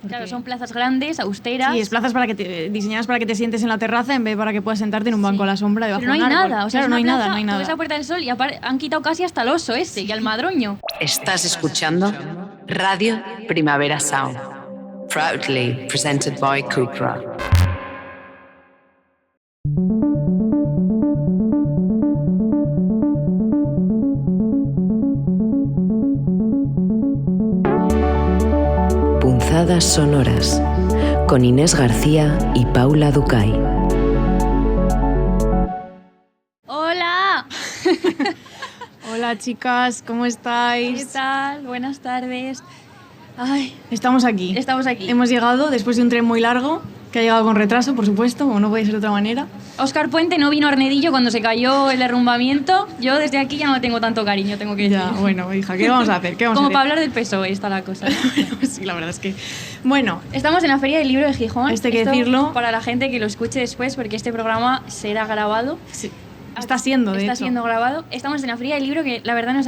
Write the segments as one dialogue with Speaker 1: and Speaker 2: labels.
Speaker 1: Claro, son plazas grandes, austeras.
Speaker 2: Sí, es plazas diseñadas para que te sientes en la terraza en vez de para que puedas sentarte en un banco a la sombra debajo
Speaker 1: Pero
Speaker 2: de
Speaker 1: no
Speaker 2: un
Speaker 1: hay
Speaker 2: árbol.
Speaker 1: nada, o sea,
Speaker 2: claro,
Speaker 1: es
Speaker 2: no
Speaker 1: una
Speaker 2: hay
Speaker 1: plaza,
Speaker 2: nada, no hay
Speaker 1: tú
Speaker 2: nada.
Speaker 1: ves la Puerta del Sol y han quitado casi hasta el oso ese y al madroño.
Speaker 3: Estás escuchando Radio Primavera Sound, proudly presented by Cupra. Punzadas sonoras con Inés García y Paula Ducay.
Speaker 1: ¡Hola!
Speaker 2: Hola chicas, ¿cómo estáis?
Speaker 1: ¿Qué tal? Buenas tardes. Ay,
Speaker 2: Estamos aquí.
Speaker 1: estamos aquí.
Speaker 2: Hemos llegado después de un tren muy largo, que ha llegado con retraso, por supuesto, como no puede ser de otra manera.
Speaker 1: Óscar Puente no vino a Arnedillo cuando se cayó el derrumbamiento. Yo desde aquí ya no tengo tanto cariño, tengo que decir.
Speaker 2: Ya, bueno, hija, ¿qué vamos a hacer? ¿Qué vamos
Speaker 1: Como
Speaker 2: a hacer?
Speaker 1: para hablar del PSOE está la cosa.
Speaker 2: Sí, la verdad es que... Bueno,
Speaker 1: Estamos en la Feria del Libro de Gijón.
Speaker 2: Esto hay que
Speaker 1: Esto
Speaker 2: decirlo.
Speaker 1: para la gente que lo escuche después, porque este programa será grabado.
Speaker 2: sí, está siendo, de
Speaker 1: Está
Speaker 2: hecho.
Speaker 1: siendo grabado. Estamos en la Feria del Libro, que la verdad nos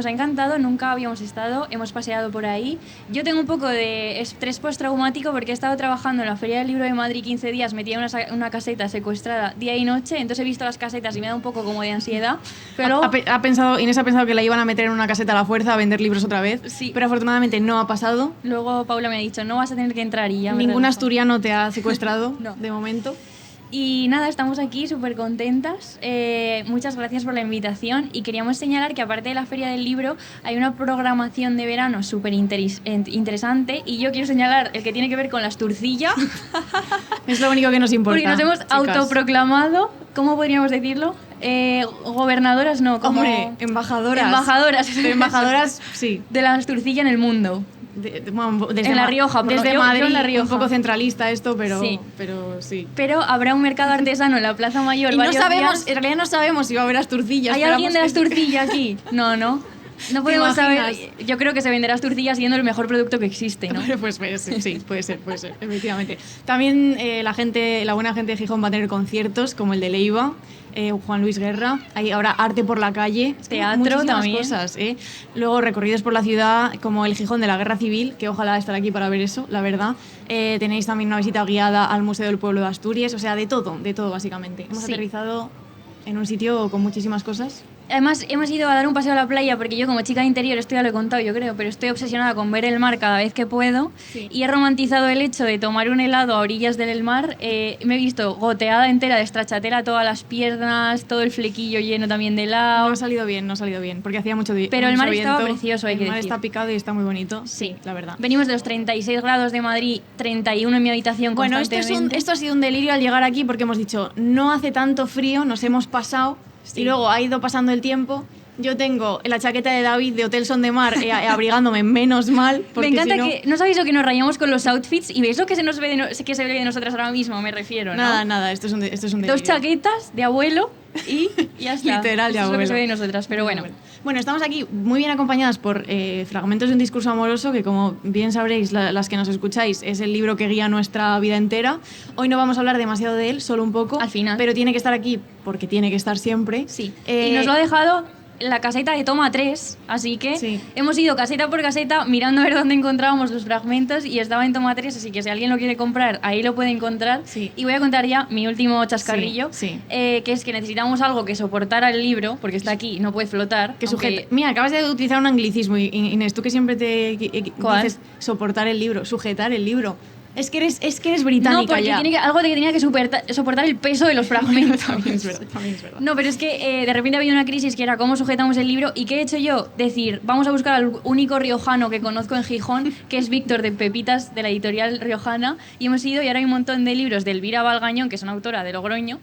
Speaker 1: ha encantado. Nunca habíamos estado, hemos paseado por ahí. Yo tengo un poco de estrés postraumático porque he estado trabajando en la Feria del Libro de Madrid 15 días, metida en una caseta secuestrada día y noche. Entonces he visto las casetas y me da un poco como de ansiedad. Pero
Speaker 2: Inés ha pensado que la iban a meter en una caseta a la fuerza a vender libros otra vez,
Speaker 1: Sí.
Speaker 2: pero afortunadamente no ha pasado.
Speaker 1: luego Paula me ha dicho, no vas a tener que entrar y ya me
Speaker 2: Ningún
Speaker 1: relajo.
Speaker 2: asturiano te ha secuestrado,
Speaker 1: No.
Speaker 2: de momento.
Speaker 1: Y nada, estamos aquí súper contentas. Muchas gracias por la invitación y queríamos señalar que aparte de la Feria del Libro hay una programación de verano súper interesante y yo quiero señalar el que tiene que ver con la Asturcilla
Speaker 2: Es lo único que nos importa.
Speaker 1: porque nos hemos
Speaker 2: chicas.
Speaker 1: autoproclamado, ¿cómo podríamos decirlo? Gobernadoras, no, como...
Speaker 2: Hombre, embajadoras.
Speaker 1: Embajadoras.
Speaker 2: Embajadoras, sí.
Speaker 1: De la Asturcilla en el mundo.
Speaker 2: Bueno, desde
Speaker 1: En La Rioja, por lo-
Speaker 2: desde
Speaker 1: yo
Speaker 2: Madrid,
Speaker 1: en La Rioja.
Speaker 2: un poco centralista esto, pero
Speaker 1: Sí.
Speaker 2: sí.
Speaker 1: Pero habrá un mercado artesano en la Plaza Mayor
Speaker 2: Y no
Speaker 1: varios
Speaker 2: sabemos,
Speaker 1: días.
Speaker 2: en realidad no sabemos si va a haber asturcillas.
Speaker 1: ¿Hay alguien de la Asturcilla aquí? No. No podemos saber.
Speaker 2: imaginas?
Speaker 1: Yo creo que se venderá Asturcilla siendo el mejor producto que existe, ¿no?
Speaker 2: Pues sí, puede ser, efectivamente. También la buena gente de Gijón va a tener conciertos como el de Leiva, Juan Luis Guerra, hay ahora arte por la calle,
Speaker 1: Teatro
Speaker 2: muchísimas
Speaker 1: también.
Speaker 2: cosas. Luego recorridos por la ciudad como el Gijón de la Guerra Civil, que ojalá estar aquí para ver eso, la verdad. Tenéis también una visita guiada al Museo del Pueblo de Asturias, o sea, de todo básicamente. Hemos
Speaker 1: Sí.
Speaker 2: aterrizado en un sitio con muchísimas cosas.
Speaker 1: Además, hemos ido a dar un paseo a la playa porque yo como chica de interior, esto ya lo he contado yo creo, pero estoy obsesionada con ver el mar cada vez que puedo
Speaker 2: Sí.
Speaker 1: y he romantizado el hecho de tomar un helado a orillas del mar. Me he visto goteada entera de stracciatella todas las piernas, todo el flequillo lleno también de helado.
Speaker 2: No ha salido bien, porque hacía mucho
Speaker 1: Pero el mar
Speaker 2: viento.
Speaker 1: estaba precioso, hay que
Speaker 2: El mar
Speaker 1: decir.
Speaker 2: está picado y está muy bonito,
Speaker 1: Sí,
Speaker 2: la verdad.
Speaker 1: Venimos de los 36 grados de Madrid, 31 en mi habitación
Speaker 2: Bueno,
Speaker 1: constantemente.
Speaker 2: esto ha sido un delirio al llegar aquí porque hemos dicho, no hace tanto frío, nos hemos pasado
Speaker 1: Sí.
Speaker 2: y luego ha ido pasando el tiempo. Yo tengo la chaqueta de David de Hotel Son de Mar abrigándome menos mal.
Speaker 1: Me
Speaker 2: Porque
Speaker 1: encanta
Speaker 2: si no,
Speaker 1: que no sabéis lo que nos rayamos con los outfits y veis lo que se nos ve que se ve de nosotras ahora mismo, me refiero, ¿no?
Speaker 2: Nada, esto es un delirio.
Speaker 1: Dos chaquetas de abuelo y ya está.
Speaker 2: Literal, de
Speaker 1: Eso es lo que
Speaker 2: abuelo.
Speaker 1: se ve de nosotras, pero bueno.
Speaker 2: Bueno, estamos aquí muy bien acompañadas por fragmentos de un discurso amoroso que, como bien sabréis, las que nos escucháis, es el libro que guía nuestra vida entera. Hoy no vamos a hablar demasiado de él, solo un poco.
Speaker 1: Al final.
Speaker 2: Pero tiene que estar aquí porque tiene que estar siempre.
Speaker 1: Sí. Y nos lo ha dejado la caseta de Toma 3, así que
Speaker 2: Sí.
Speaker 1: hemos ido caseta por caseta mirando a ver dónde encontrábamos los fragmentos y estaba en Toma 3, así que si alguien lo quiere comprar, ahí lo puede encontrar.
Speaker 2: Sí.
Speaker 1: Y voy a contar ya mi último chascarrillo,
Speaker 2: Sí.
Speaker 1: que es que necesitamos algo que soportara el libro, porque está aquí, no puede flotar.
Speaker 2: Que
Speaker 1: aunque-
Speaker 2: sujeta. Mira, acabas de utilizar un anglicismo, Inés, tú que siempre
Speaker 1: ¿Cuál?
Speaker 2: dices soportar el libro, sujetar el libro. Es que eres británica
Speaker 1: No, porque
Speaker 2: ya.
Speaker 1: algo de que tenía que soportar el peso de los fragmentos.
Speaker 2: También es verdad.
Speaker 1: No, pero es que de repente ha habido una crisis que era cómo sujetamos el libro. ¿Y qué he hecho yo? Decir, vamos a buscar al único riojano que conozco en Gijón, que es Víctor de Pepitas, de la editorial riojana. Y hemos ido y ahora hay un montón de libros de Elvira Valgañón, que es una autora de Logroño,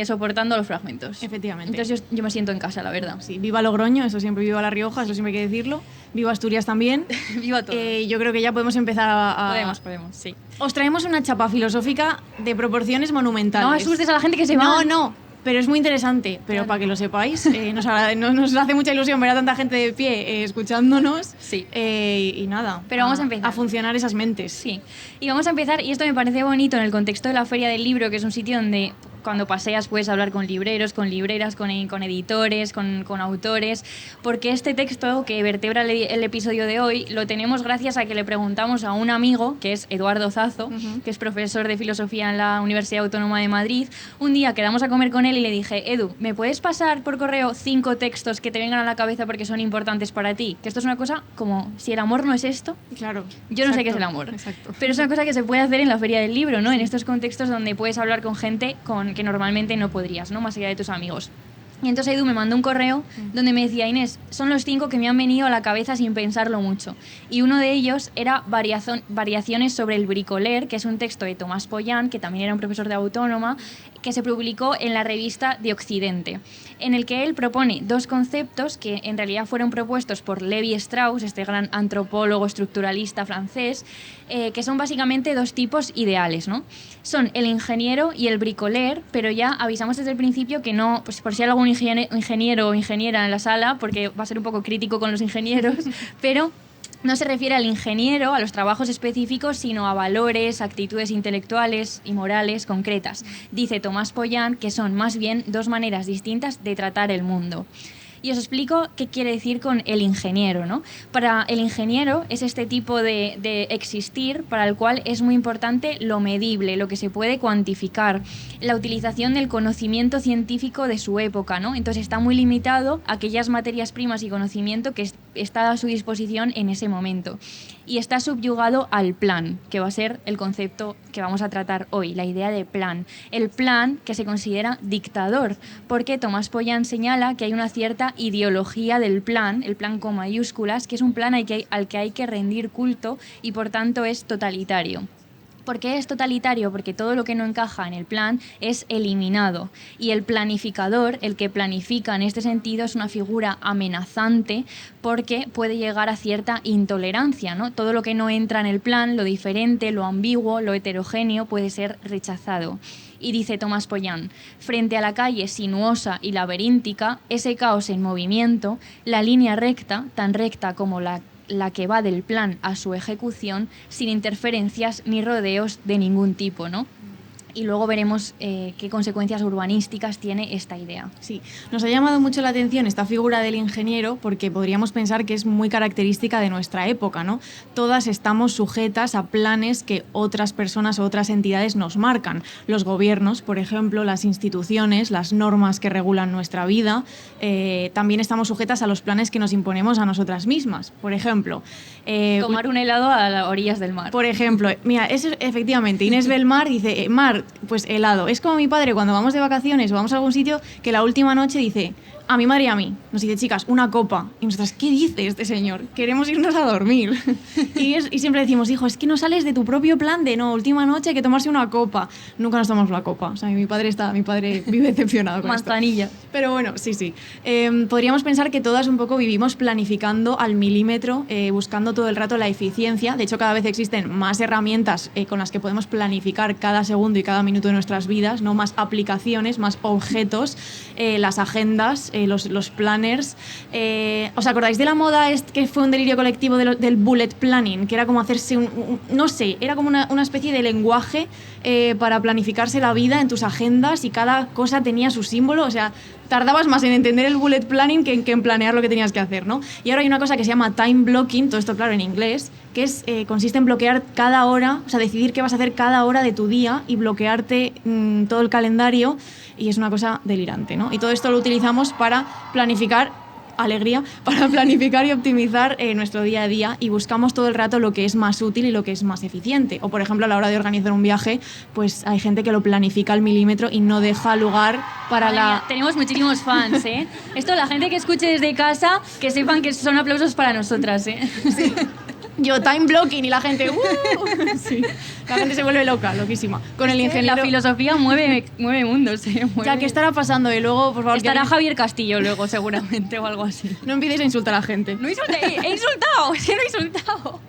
Speaker 1: soportando los fragmentos.
Speaker 2: Efectivamente.
Speaker 1: Entonces yo me siento en casa, la verdad.
Speaker 2: Sí, viva Logroño, eso siempre, viva La Rioja, eso siempre hay que decirlo. Viva Asturias también.
Speaker 1: Viva todo.
Speaker 2: Yo creo que ya podemos empezar
Speaker 1: Podemos, sí.
Speaker 2: Os traemos una chapa filosófica de proporciones monumentales.
Speaker 1: No asustes a la gente que se va.
Speaker 2: No, pero es muy interesante. Pero
Speaker 1: Claro.
Speaker 2: para que lo sepáis, nos hace mucha ilusión ver a tanta gente de pie escuchándonos.
Speaker 1: Sí.
Speaker 2: Y nada.
Speaker 1: Pero vamos a empezar.
Speaker 2: A funcionar esas mentes.
Speaker 1: Sí, y vamos a empezar, y esto me parece bonito en el contexto de la Feria del Libro, que es un sitio donde cuando paseas puedes hablar con libreros, con libreras, con editores, con autores, porque este texto que vertebra el episodio de hoy lo tenemos gracias a que le preguntamos a un amigo, que es Eduardo Zazo, que es profesor de filosofía en la Universidad Autónoma de Madrid. Un día quedamos a comer con él y le dije, Edu, ¿me puedes pasar por correo 5 textos que te vengan a la cabeza porque son importantes para ti? Que esto es una cosa como, si el amor no es esto,
Speaker 2: Claro.
Speaker 1: yo no sé qué es el amor.
Speaker 2: Exacto.
Speaker 1: Pero es una cosa que se puede hacer en la feria del libro, ¿no? En estos contextos donde puedes hablar con gente con que normalmente no podrías, ¿no? Más allá de tus amigos. Y entonces Edu me mandó un correo donde me decía, Inés, son los 5 que me han venido a la cabeza sin pensarlo mucho. Y uno de ellos era variaciones sobre el bricoler, que es un texto de Tomás Pollán, que también era un profesor de Autónoma, que se publicó en la revista de Occidente, en el que él propone 2 conceptos que en realidad fueron propuestos por Levi Strauss, este gran antropólogo estructuralista francés, que son básicamente 2 tipos ideales, ¿no? Son el ingeniero y el bricoler, pero ya avisamos desde el principio que no, pues por si hay algún ingeniero o ingeniera en la sala, porque va a ser un poco crítico con los ingenieros, pero no se refiere al ingeniero, a los trabajos específicos, sino a valores, actitudes intelectuales y morales concretas. Dice Tomás Pollán que son más bien 2 maneras distintas de tratar el mundo. Y os explico qué quiere decir con el ingeniero, ¿no? Para el ingeniero es este tipo de existir para el cual es muy importante lo medible, lo que se puede cuantificar, la utilización del conocimiento científico de su época, ¿no? Entonces está muy limitado a aquellas materias primas y conocimiento que está a su disposición en ese momento. Y está subyugado al plan, que va a ser el concepto que vamos a tratar hoy, la idea de plan. El plan que se considera dictador, porque Tomás Pollán señala que hay una cierta ideología del plan, el plan con mayúsculas, que es un plan al que hay que rendir culto y por tanto es totalitario. ¿Por qué es totalitario? Porque todo lo que no encaja en el plan es eliminado. Y el planificador, el que planifica en este sentido, es una figura amenazante porque puede llegar a cierta intolerancia, ¿no? Todo lo que no entra en el plan, lo diferente, lo ambiguo, lo heterogéneo, puede ser rechazado. Y dice Tomás Pollán, frente a la calle sinuosa y laberíntica, ese caos en movimiento, la línea recta, tan recta como la que va del plan a su ejecución, sin interferencias ni rodeos de ningún tipo, ¿no? Y luego veremos qué consecuencias urbanísticas tiene esta idea.
Speaker 2: Sí, nos ha llamado mucho la atención esta figura del ingeniero porque podríamos pensar que es muy característica de nuestra época, ¿no? Todas estamos sujetas a planes que otras personas o otras entidades nos marcan. Los gobiernos, por ejemplo, las instituciones, las normas que regulan nuestra vida, también estamos sujetas a los planes que nos imponemos a nosotras mismas. Por ejemplo...
Speaker 1: tomar un helado a las orillas del mar.
Speaker 2: Por ejemplo, mira, eso efectivamente, Inés ve el mar y dice, mar, pues helado. Es como mi padre cuando vamos de vacaciones o vamos a algún sitio que la última noche dice, a mi madre y a mí, nos dice, chicas, una copa. Y nosotras, ¿qué dice este señor? Queremos irnos a dormir. y siempre decimos, hijo, es que no sales de tu propio plan de, no, última noche hay que tomarse una copa. Nunca nos tomamos la copa. O sea, mi padre vive decepcionado con
Speaker 1: Manzanilla.
Speaker 2: esto. Pero bueno, sí. Podríamos pensar que todas un poco vivimos planificando al milímetro, buscando todo el rato la eficiencia. De hecho, cada vez existen más herramientas con las que podemos planificar cada segundo y cada minuto de nuestras vidas, ¿no? Más aplicaciones, más objetos, las agendas, los planners. ¿Os acordáis de la moda que fue un delirio colectivo del bullet planning? Que era como hacerse no sé, era como una especie de lenguaje para planificarse la vida en tus agendas y cada cosa tenía su símbolo. O sea, tardabas más en entender el bullet planning que en planear lo que tenías que hacer, ¿no? Y ahora hay una cosa que se llama time blocking, todo esto claro en inglés, que consiste en bloquear cada hora, o sea, decidir qué vas a hacer cada hora de tu día y bloquearte todo el calendario, y es una cosa delirante, ¿no? Y todo esto lo utilizamos para planificar, alegría, para planificar y optimizar nuestro día a día, y buscamos todo el rato lo que es más útil y lo que es más eficiente. O por ejemplo, a la hora de organizar un viaje, pues hay gente que lo planifica al milímetro y no deja lugar para
Speaker 1: Tenemos muchísimos fans, ¿eh? Esto, la gente que escuche desde casa, que sepan que son aplausos para nosotras, ¿eh?
Speaker 2: Sí. Yo, time blocking, y la gente... Sí. La gente se vuelve loca, loquísima. Con el ingeniero...
Speaker 1: La filosofía mueve mundos, ¿eh?
Speaker 2: Ya, ¿qué estará pasando? Y luego, por favor...
Speaker 1: Estará Javier Castillo luego, seguramente, o algo así.
Speaker 2: No empieces a insultar a la gente.
Speaker 1: No he insultado, es que no he insultado.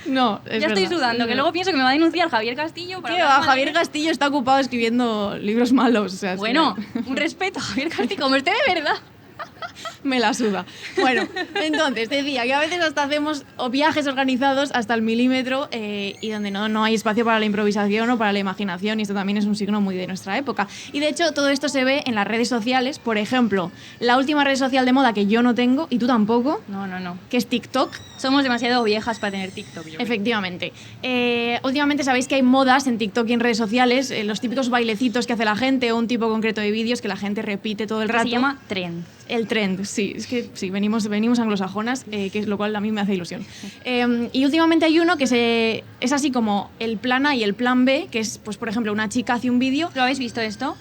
Speaker 2: No, es
Speaker 1: ya
Speaker 2: verdad.
Speaker 1: estoy sudando, que luego pienso que me va a denunciar Javier Castillo.
Speaker 2: ¿Qué va? Javier Castillo está ocupado escribiendo libros malos. O sea,
Speaker 1: bueno, un respeto a Javier Castillo, como esté de verdad.
Speaker 2: Me la suda. Bueno, entonces decía que a veces hasta hacemos viajes organizados hasta el milímetro y donde no hay espacio para la improvisación o para la imaginación, y esto también es un signo muy de nuestra época. Y de hecho todo esto se ve en las redes sociales. Por ejemplo, la última red social de moda que yo no tengo y tú tampoco,
Speaker 1: No.
Speaker 2: que es TikTok.
Speaker 1: Somos demasiado viejas para tener TikTok, yo creo.
Speaker 2: Efectivamente. Últimamente sabéis que hay modas en TikTok y en redes sociales, los típicos bailecitos que hace la gente o un tipo concreto de vídeos que la gente repite todo el rato.
Speaker 1: Se llama trend.
Speaker 2: El trend, sí, es que sí, venimos anglosajonas, que es lo cual a mí me hace ilusión. Y últimamente hay uno que es así como el plan A y el plan B, que es, pues por ejemplo, una chica hace un vídeo.
Speaker 1: ¿Lo habéis visto esto?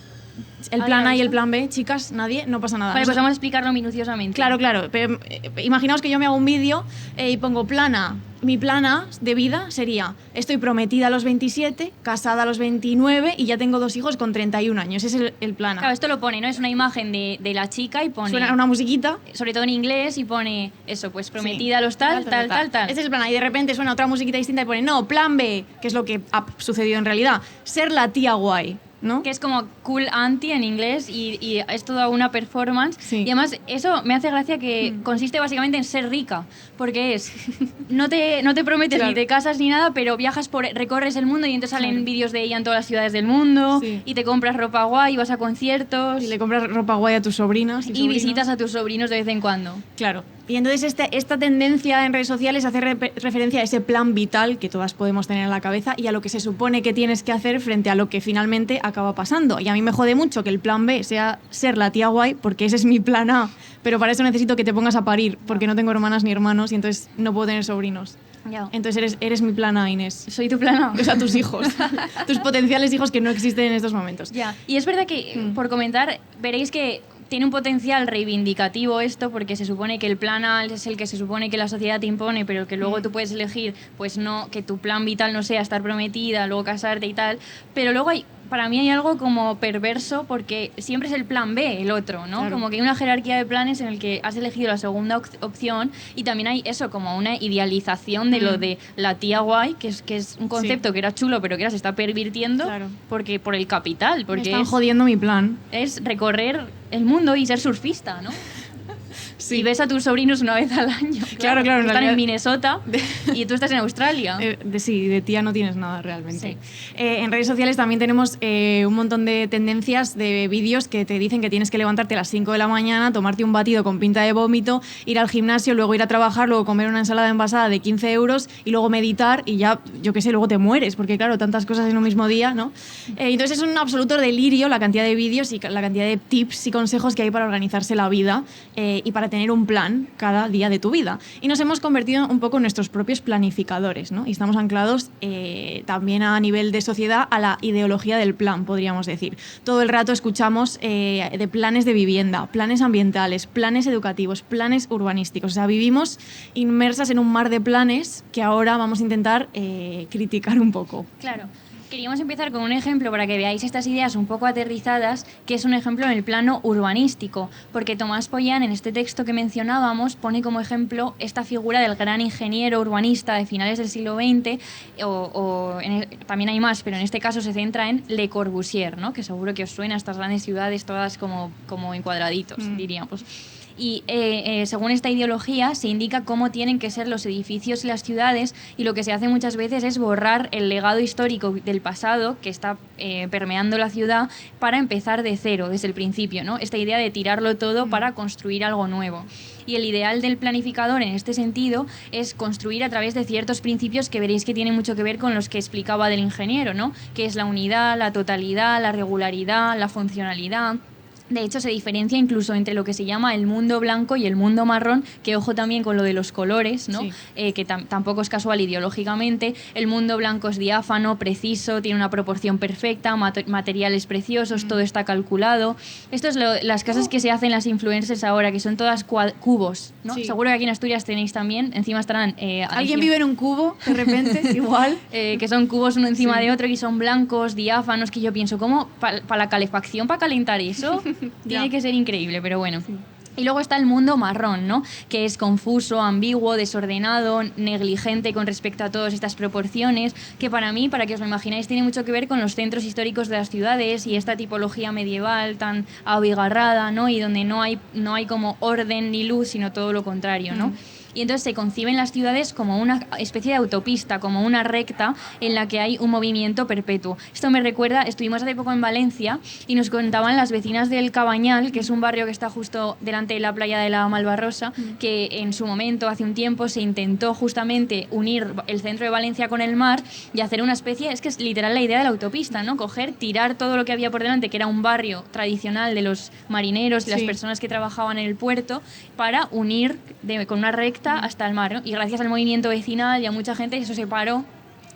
Speaker 2: El plan A y el plan B, chicas, nadie, no pasa nada.
Speaker 1: Vale, pues vamos a explicarlo minuciosamente.
Speaker 2: Claro, pero imaginaos que yo me hago un vídeo y pongo plan A. Mi plan A de vida sería: estoy prometida a los 27, casada a los 29 y ya tengo 2 hijos con 31 años. Ese es el plan A.
Speaker 1: Claro, esto lo pone, ¿no? Es una imagen de la chica y pone...
Speaker 2: Suena una musiquita.
Speaker 1: Sobre todo en inglés, y pone eso, pues prometida a los tal.
Speaker 2: Ese es el plan A. Y de repente suena otra musiquita distinta y pone, no, plan B, que es lo que ha sucedido en realidad. Ser la tía guay, ¿no?
Speaker 1: Que es como cool auntie en inglés y es toda una performance.
Speaker 2: Sí.
Speaker 1: Y además eso me hace gracia que consiste básicamente en ser rica, porque es, no te prometes
Speaker 2: Claro.
Speaker 1: ni te casas ni nada, pero recorres el mundo y entonces salen
Speaker 2: Claro.
Speaker 1: vídeos de ella en todas las ciudades del mundo,
Speaker 2: Sí.
Speaker 1: y te compras ropa guay, vas a conciertos
Speaker 2: Y le compras ropa guay a tus sobrinas.
Speaker 1: y visitas a tus sobrinos de vez en cuando.
Speaker 2: Claro. Y entonces esta tendencia en redes sociales hace referencia a ese plan vital que todas podemos tener en la cabeza y a lo que se supone que tienes que hacer frente a lo que finalmente acaba pasando. Y a mí me jode mucho que el plan B sea ser la tía guay, porque ese es mi plan A, pero para eso necesito que te pongas a parir, porque no tengo hermanas ni hermanos y entonces no puedo tener sobrinos.
Speaker 1: Ya.
Speaker 2: Entonces eres mi plan A, Inés.
Speaker 1: Soy tu plana.
Speaker 2: O sea, tus hijos. Tus potenciales hijos que no existen en estos momentos.
Speaker 1: Ya. Y es verdad que, por comentar, veréis que tiene un potencial reivindicativo esto, porque se supone que el plan A es el que se supone que la sociedad te impone, pero que luego tú puedes elegir, pues no, que tu plan vital no sea estar prometida, luego casarte y tal. Pero luego para mí hay algo como perverso, porque siempre es el plan B, el otro, ¿no?
Speaker 2: Claro.
Speaker 1: Como que hay una jerarquía de planes en el que has elegido la segunda opción, y también hay eso, como una idealización de lo de la tía guay, que es un concepto que era chulo, pero que ahora se está pervirtiendo
Speaker 2: Claro.
Speaker 1: porque por el capital,
Speaker 2: Me
Speaker 1: porque
Speaker 2: están jodiendo mi plan.
Speaker 1: es recorrer el mundo y ser surfista, ¿no?
Speaker 2: Sí.
Speaker 1: Y ves a tus sobrinos una vez al año.
Speaker 2: Claro, en
Speaker 1: Están
Speaker 2: realidad-
Speaker 1: en Minnesota y tú estás en Australia.
Speaker 2: Sí, de tía no tienes nada realmente.
Speaker 1: Sí.
Speaker 2: En redes sociales también tenemos un montón de tendencias de vídeos que te dicen que tienes que levantarte a las 5 de la mañana, tomarte un batido con pinta de vómito, ir al gimnasio, luego ir a trabajar, luego comer una ensalada envasada de 15 euros y luego meditar y ya, yo qué sé, luego te mueres, porque claro, tantas cosas en un mismo día, ¿no? Entonces es un absoluto delirio la cantidad de vídeos y la cantidad de tips y consejos que hay para organizarse la vida y para tener un plan cada día de tu vida. Y nos hemos convertido un poco en nuestros propios planificadores, ¿no? Y estamos anclados también a nivel de sociedad a la ideología del plan, podríamos decir. Todo el rato escuchamos de planes de vivienda, planes ambientales, planes educativos, planes urbanísticos. O sea, vivimos inmersas en un mar de planes que ahora vamos a intentar criticar un poco.
Speaker 1: Claro. Queríamos empezar con un ejemplo para que veáis estas ideas un poco aterrizadas, que es un ejemplo en el plano urbanístico, porque Tomás Pollán, en este texto que mencionábamos, pone como ejemplo esta figura del gran ingeniero urbanista de finales del siglo XX, también hay más, pero en este caso se centra en Le Corbusier, ¿no? Que seguro que os suena, estas grandes ciudades todas como en cuadraditos, diríamos. Y según esta ideología se indica cómo tienen que ser los edificios y las ciudades, y lo que se hace muchas veces es borrar el legado histórico del pasado que está permeando la ciudad para empezar de cero, desde el principio, ¿no? Esta idea de tirarlo todo para construir algo nuevo. Y el ideal del planificador en este sentido es construir a través de ciertos principios que veréis que tienen mucho que ver con los que explicaba del ingeniero, ¿no? Que es la unidad, la totalidad, la regularidad, la funcionalidad. De hecho, se diferencia incluso entre lo que se llama el mundo blanco y el mundo marrón, que ojo también con lo de los colores, ¿no?
Speaker 2: Sí.
Speaker 1: Que tampoco es casual ideológicamente. El mundo blanco es diáfano, preciso, tiene una proporción perfecta, materiales preciosos, todo está calculado. Esto es las casas que se hacen las influencers ahora, que son todas cubos, ¿no?
Speaker 2: Sí.
Speaker 1: Seguro que aquí en Asturias tenéis también, encima estarán...
Speaker 2: ¿Alguien vive en un cubo de repente? Igual.
Speaker 1: que son cubos uno encima de otro, y son blancos, diáfanos, que yo pienso, ¿cómo para la calefacción, para calentar eso? Tiene
Speaker 2: Ya.
Speaker 1: que ser increíble, pero bueno. Y luego está el mundo marrón, ¿no? Que es confuso, ambiguo, desordenado, negligente con respecto a todas estas proporciones, que para mí, para que os lo imagináis, tiene mucho que ver con los centros históricos de las ciudades y esta tipología medieval tan abigarrada, ¿no? Y donde no hay como orden ni luz, sino todo lo contrario, ¿no? Y entonces se conciben las ciudades como una especie de autopista, como una recta en la que hay un movimiento perpetuo. Esto me recuerda, estuvimos hace poco en Valencia y nos contaban las vecinas del Cabañal, que es un barrio que está justo delante de la playa de la Malvarrosa, que en su momento, hace un tiempo, se intentó justamente unir el centro de Valencia con el mar y hacer una especie, es que es literal la idea de la autopista, ¿no? Coger, tirar todo lo que había por delante, que era un barrio tradicional de los marineros y las personas que trabajaban en el puerto, para unir con una recta hasta el mar, ¿no? Y gracias al movimiento vecinal y a mucha gente eso se paró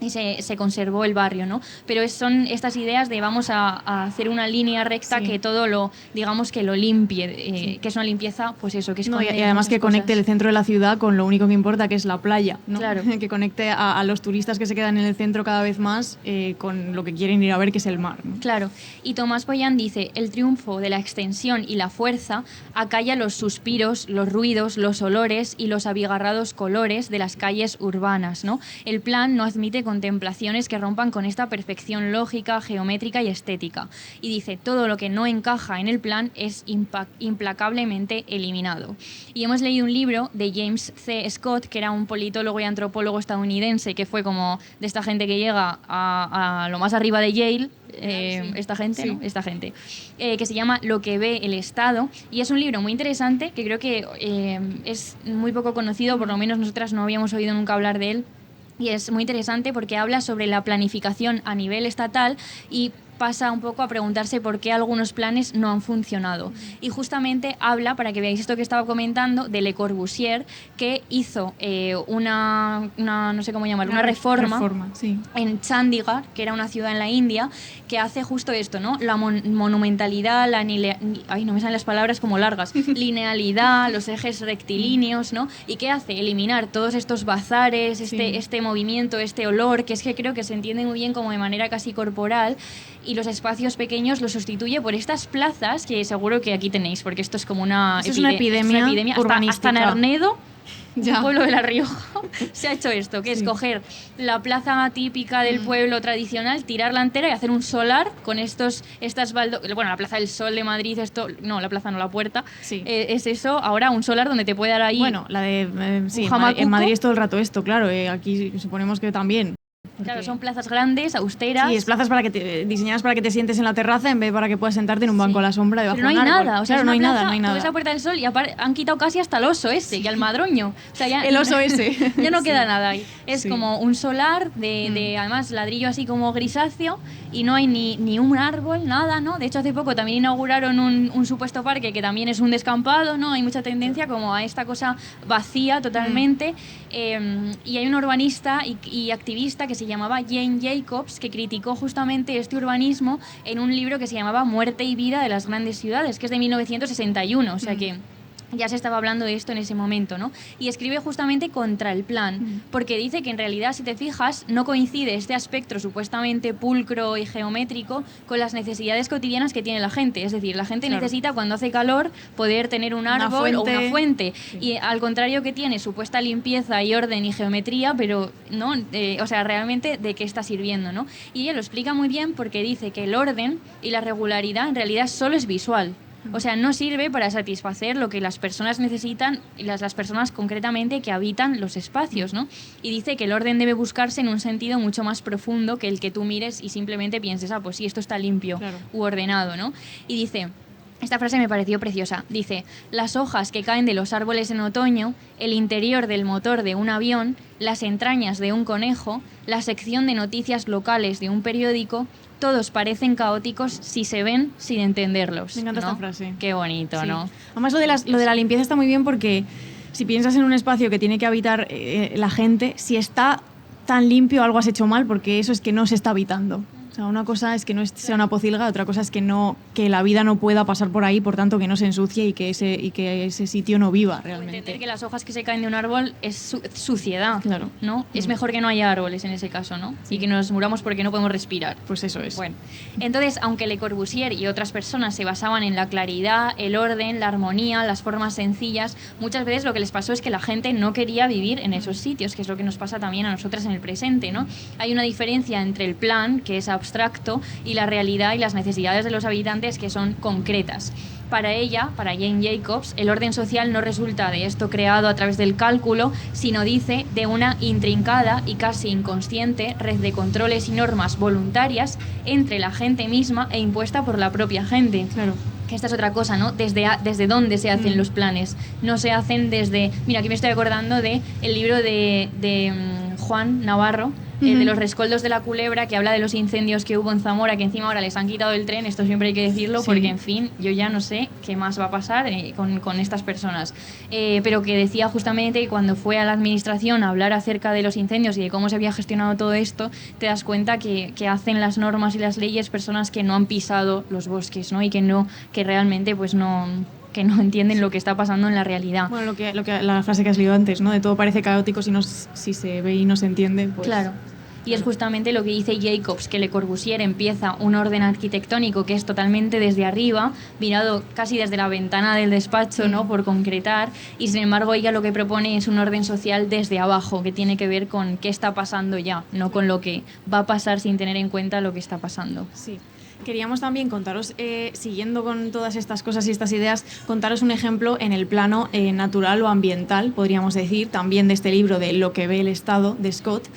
Speaker 1: y se conservó el barrio, ¿no? Pero son estas ideas de vamos a hacer una línea recta que todo lo, digamos, que lo limpie, que es una limpieza, pues eso, que es
Speaker 2: y además que conecte el centro de la ciudad con lo único que importa, que es la playa, ¿no?
Speaker 1: Claro.
Speaker 2: Que conecte a los turistas que se quedan en el centro cada vez más con lo que quieren ir a ver, que es el mar, ¿no?
Speaker 1: Claro. Y Tomás Boyan dice, el triunfo de la extensión y la fuerza acalla los suspiros, los ruidos, los olores y los abigarrados colores de las calles urbanas, ¿no? El plan no admite contemplaciones que rompan con esta perfección lógica, geométrica y estética. Y dice, todo lo que no encaja en el plan es implacablemente eliminado. Y hemos leído un libro de James C. Scott, que era un politólogo y antropólogo estadounidense, que fue como de esta gente que llega a lo más arriba de Yale, esta gente, ¿no? Esta gente, que se llama Lo que ve el Estado, y es un libro muy interesante que creo que es muy poco conocido, por lo menos nosotras no habíamos oído nunca hablar de él. Y es muy interesante porque habla sobre la planificación a nivel estatal y pasa un poco a preguntarse por qué algunos planes no han funcionado. Y justamente habla, para que veáis esto que estaba comentando, de Le Corbusier, que hizo una no sé cómo llamarlo, una reforma en Chandigarh, que era una ciudad en la India, que hace justo esto, ¿no? La monumentalidad, ay, no me salen las palabras como largas, linealidad, los ejes rectilíneos, ¿no? ¿Y qué hace? Eliminar todos estos bazares, este movimiento, este olor, que es que creo que se entiende muy bien como de manera casi corporal, y los espacios pequeños los sustituye por estas plazas que seguro que aquí tenéis, porque esto es como una epidemia
Speaker 2: urbanística.
Speaker 1: Hasta Narnedo, un pueblo de La Rioja, se ha hecho esto, que es coger la plaza típica del pueblo tradicional, tirarla entera y hacer un solar con la Plaza del Sol de Madrid, la plaza no, la puerta, es eso, ahora un solar donde te puede dar ahí...
Speaker 2: Bueno, la de... en Madrid es todo el rato esto, claro, aquí suponemos que también.
Speaker 1: Claro, son plazas grandes, austeras.
Speaker 2: Sí, es plazas diseñadas para que te sientes en la terraza en vez para que puedas sentarte en un banco a la sombra debajo de un árbol.
Speaker 1: Pero no hay nada, o sea,
Speaker 2: claro, no hay nada.
Speaker 1: Tú ves la Puerta del Sol y han quitado casi hasta el oso ese y al madroño. O sea, ya,
Speaker 2: el oso ese.
Speaker 1: Ya no queda nada ahí. Es como un solar de además ladrillo así como grisáceo y no hay ni un árbol, nada, ¿no? De hecho, hace poco también inauguraron un supuesto parque que también es un descampado, ¿no? Hay mucha tendencia como a esta cosa vacía totalmente. Y hay un urbanista y activista que se llamaba Jane Jacobs, que criticó justamente este urbanismo en un libro que se llamaba Muerte y vida de las grandes ciudades, que es de 1961, o sea que ya se estaba hablando de esto en ese momento, ¿no? Y escribe justamente contra el plan, porque dice que en realidad, si te fijas, no coincide este aspecto supuestamente pulcro y geométrico con las necesidades cotidianas que tiene la gente. Es decir, la gente necesita, cuando hace calor, poder tener un árbol o una fuente. Y al contrario, que tiene supuesta limpieza y orden y geometría, pero no, o sea, realmente de qué está sirviendo, ¿no? Y ella lo explica muy bien porque dice que el orden y la regularidad en realidad solo es visual. O sea, no sirve para satisfacer lo que las personas necesitan, las personas concretamente que habitan los espacios, ¿no? Y dice que el orden debe buscarse en un sentido mucho más profundo que el que tú mires y simplemente pienses, pues sí, esto está limpio u ordenado, ¿no? Y dice... Esta frase me pareció preciosa. Dice, las hojas que caen de los árboles en otoño, el interior del motor de un avión, las entrañas de un conejo, la sección de noticias locales de un periódico, todos parecen caóticos si se ven sin entenderlos.
Speaker 2: Me encanta
Speaker 1: esta
Speaker 2: frase.
Speaker 1: Qué bonito, ¿no?
Speaker 2: Además, lo de la limpieza está muy bien porque si piensas en un espacio que tiene que habitar la gente, si está tan limpio algo has hecho mal porque eso es que no se está habitando. O sea, una cosa es que no sea una pocilga, otra cosa es que la vida no pueda pasar por ahí, por tanto que no se ensucie y que ese sitio no viva realmente.
Speaker 1: Entender que las hojas que se caen de un árbol es suciedad,
Speaker 2: claro.
Speaker 1: ¿no? Es mejor que no haya árboles en ese caso, ¿no? Sí. Y que nos muramos porque no podemos respirar.
Speaker 2: Pues eso es.
Speaker 1: Bueno, entonces, aunque Le Corbusier y otras personas se basaban en la claridad, el orden, la armonía, las formas sencillas, muchas veces lo que les pasó es que la gente no quería vivir en esos sitios, que es lo que nos pasa también a nosotras en el presente, ¿no? Hay una diferencia entre el plan, que es abstracto, y la realidad y las necesidades de los habitantes, que son concretas. Para ella, para Jane Jacobs, el orden social no resulta de esto creado a través del cálculo, sino, dice, de una intrincada y casi inconsciente red de controles y normas voluntarias entre la gente misma e impuesta por la propia gente.
Speaker 2: Claro.
Speaker 1: Que esta es otra cosa, ¿no? Desde dónde se hacen los planes. No se hacen desde... Mira, aquí me estoy acordando de el libro de Juan Navarro, el de los rescoldos de la culebra, que habla de los incendios que hubo en Zamora, que encima ahora les han quitado el tren. Esto siempre hay que decirlo, porque, en fin, yo ya no sé qué más va a pasar con estas personas. Pero que decía justamente que cuando fue a la administración a hablar acerca de los incendios y de cómo se había gestionado todo esto, te das cuenta que hacen las normas y las leyes personas que no han pisado los bosques, ¿no? Y que realmente pues no entienden lo que está pasando en la realidad.
Speaker 2: Bueno, la frase que has leído antes, ¿no? De todo parece caótico si se ve y no se entiende, pues...
Speaker 1: Claro. Y es justamente lo que dice Jacobs, que Le Corbusier empieza un orden arquitectónico que es totalmente desde arriba, mirado casi desde la ventana del despacho, ¿no? Por concretar, y sin embargo ella lo que propone es un orden social desde abajo, que tiene que ver con qué está pasando ya, no con lo que va a pasar sin tener en cuenta lo que está pasando.
Speaker 2: Sí. Queríamos también contaros, siguiendo con todas estas cosas y estas ideas, contaros un ejemplo en el plano natural o ambiental, podríamos decir, también de este libro de Lo que ve el Estado, de Scott,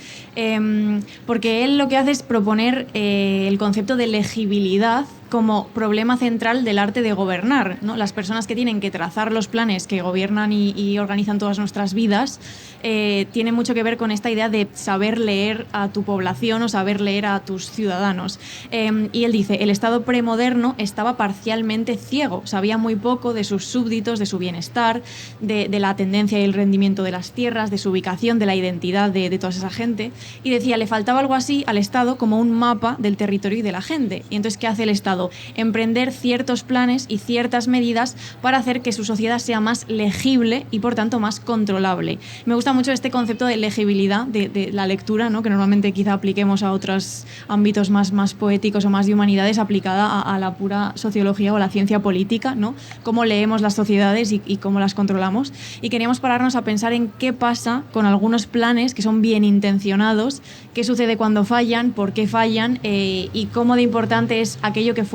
Speaker 2: porque él lo que hace es proponer el concepto de legibilidad como problema central del arte de gobernar, ¿no? Las personas que tienen que trazar los planes que gobiernan y organizan todas nuestras vidas tienen mucho que ver con esta idea de saber leer a tu población o saber leer a tus ciudadanos. Y él dice, el Estado premoderno estaba parcialmente ciego, sabía muy poco de sus súbditos, de su bienestar, de la tendencia y el rendimiento de las tierras, de su ubicación, de la identidad de toda esa gente, y decía, le faltaba algo así al Estado como un mapa del territorio y de la gente. Y entonces, ¿qué hace el Estado? Emprender ciertos planes y ciertas medidas para hacer que su sociedad sea más legible y por tanto más controlable. Me gusta mucho este concepto de legibilidad de la lectura, ¿no? Que normalmente quizá apliquemos a otros ámbitos más poéticos o más de humanidades, aplicada a la pura sociología o a la ciencia política, ¿no? Cómo leemos las sociedades y cómo las controlamos. Y queríamos pararnos a pensar en qué pasa con algunos planes que son bien intencionados, qué sucede cuando fallan, por qué fallan y cómo de importante es aquello que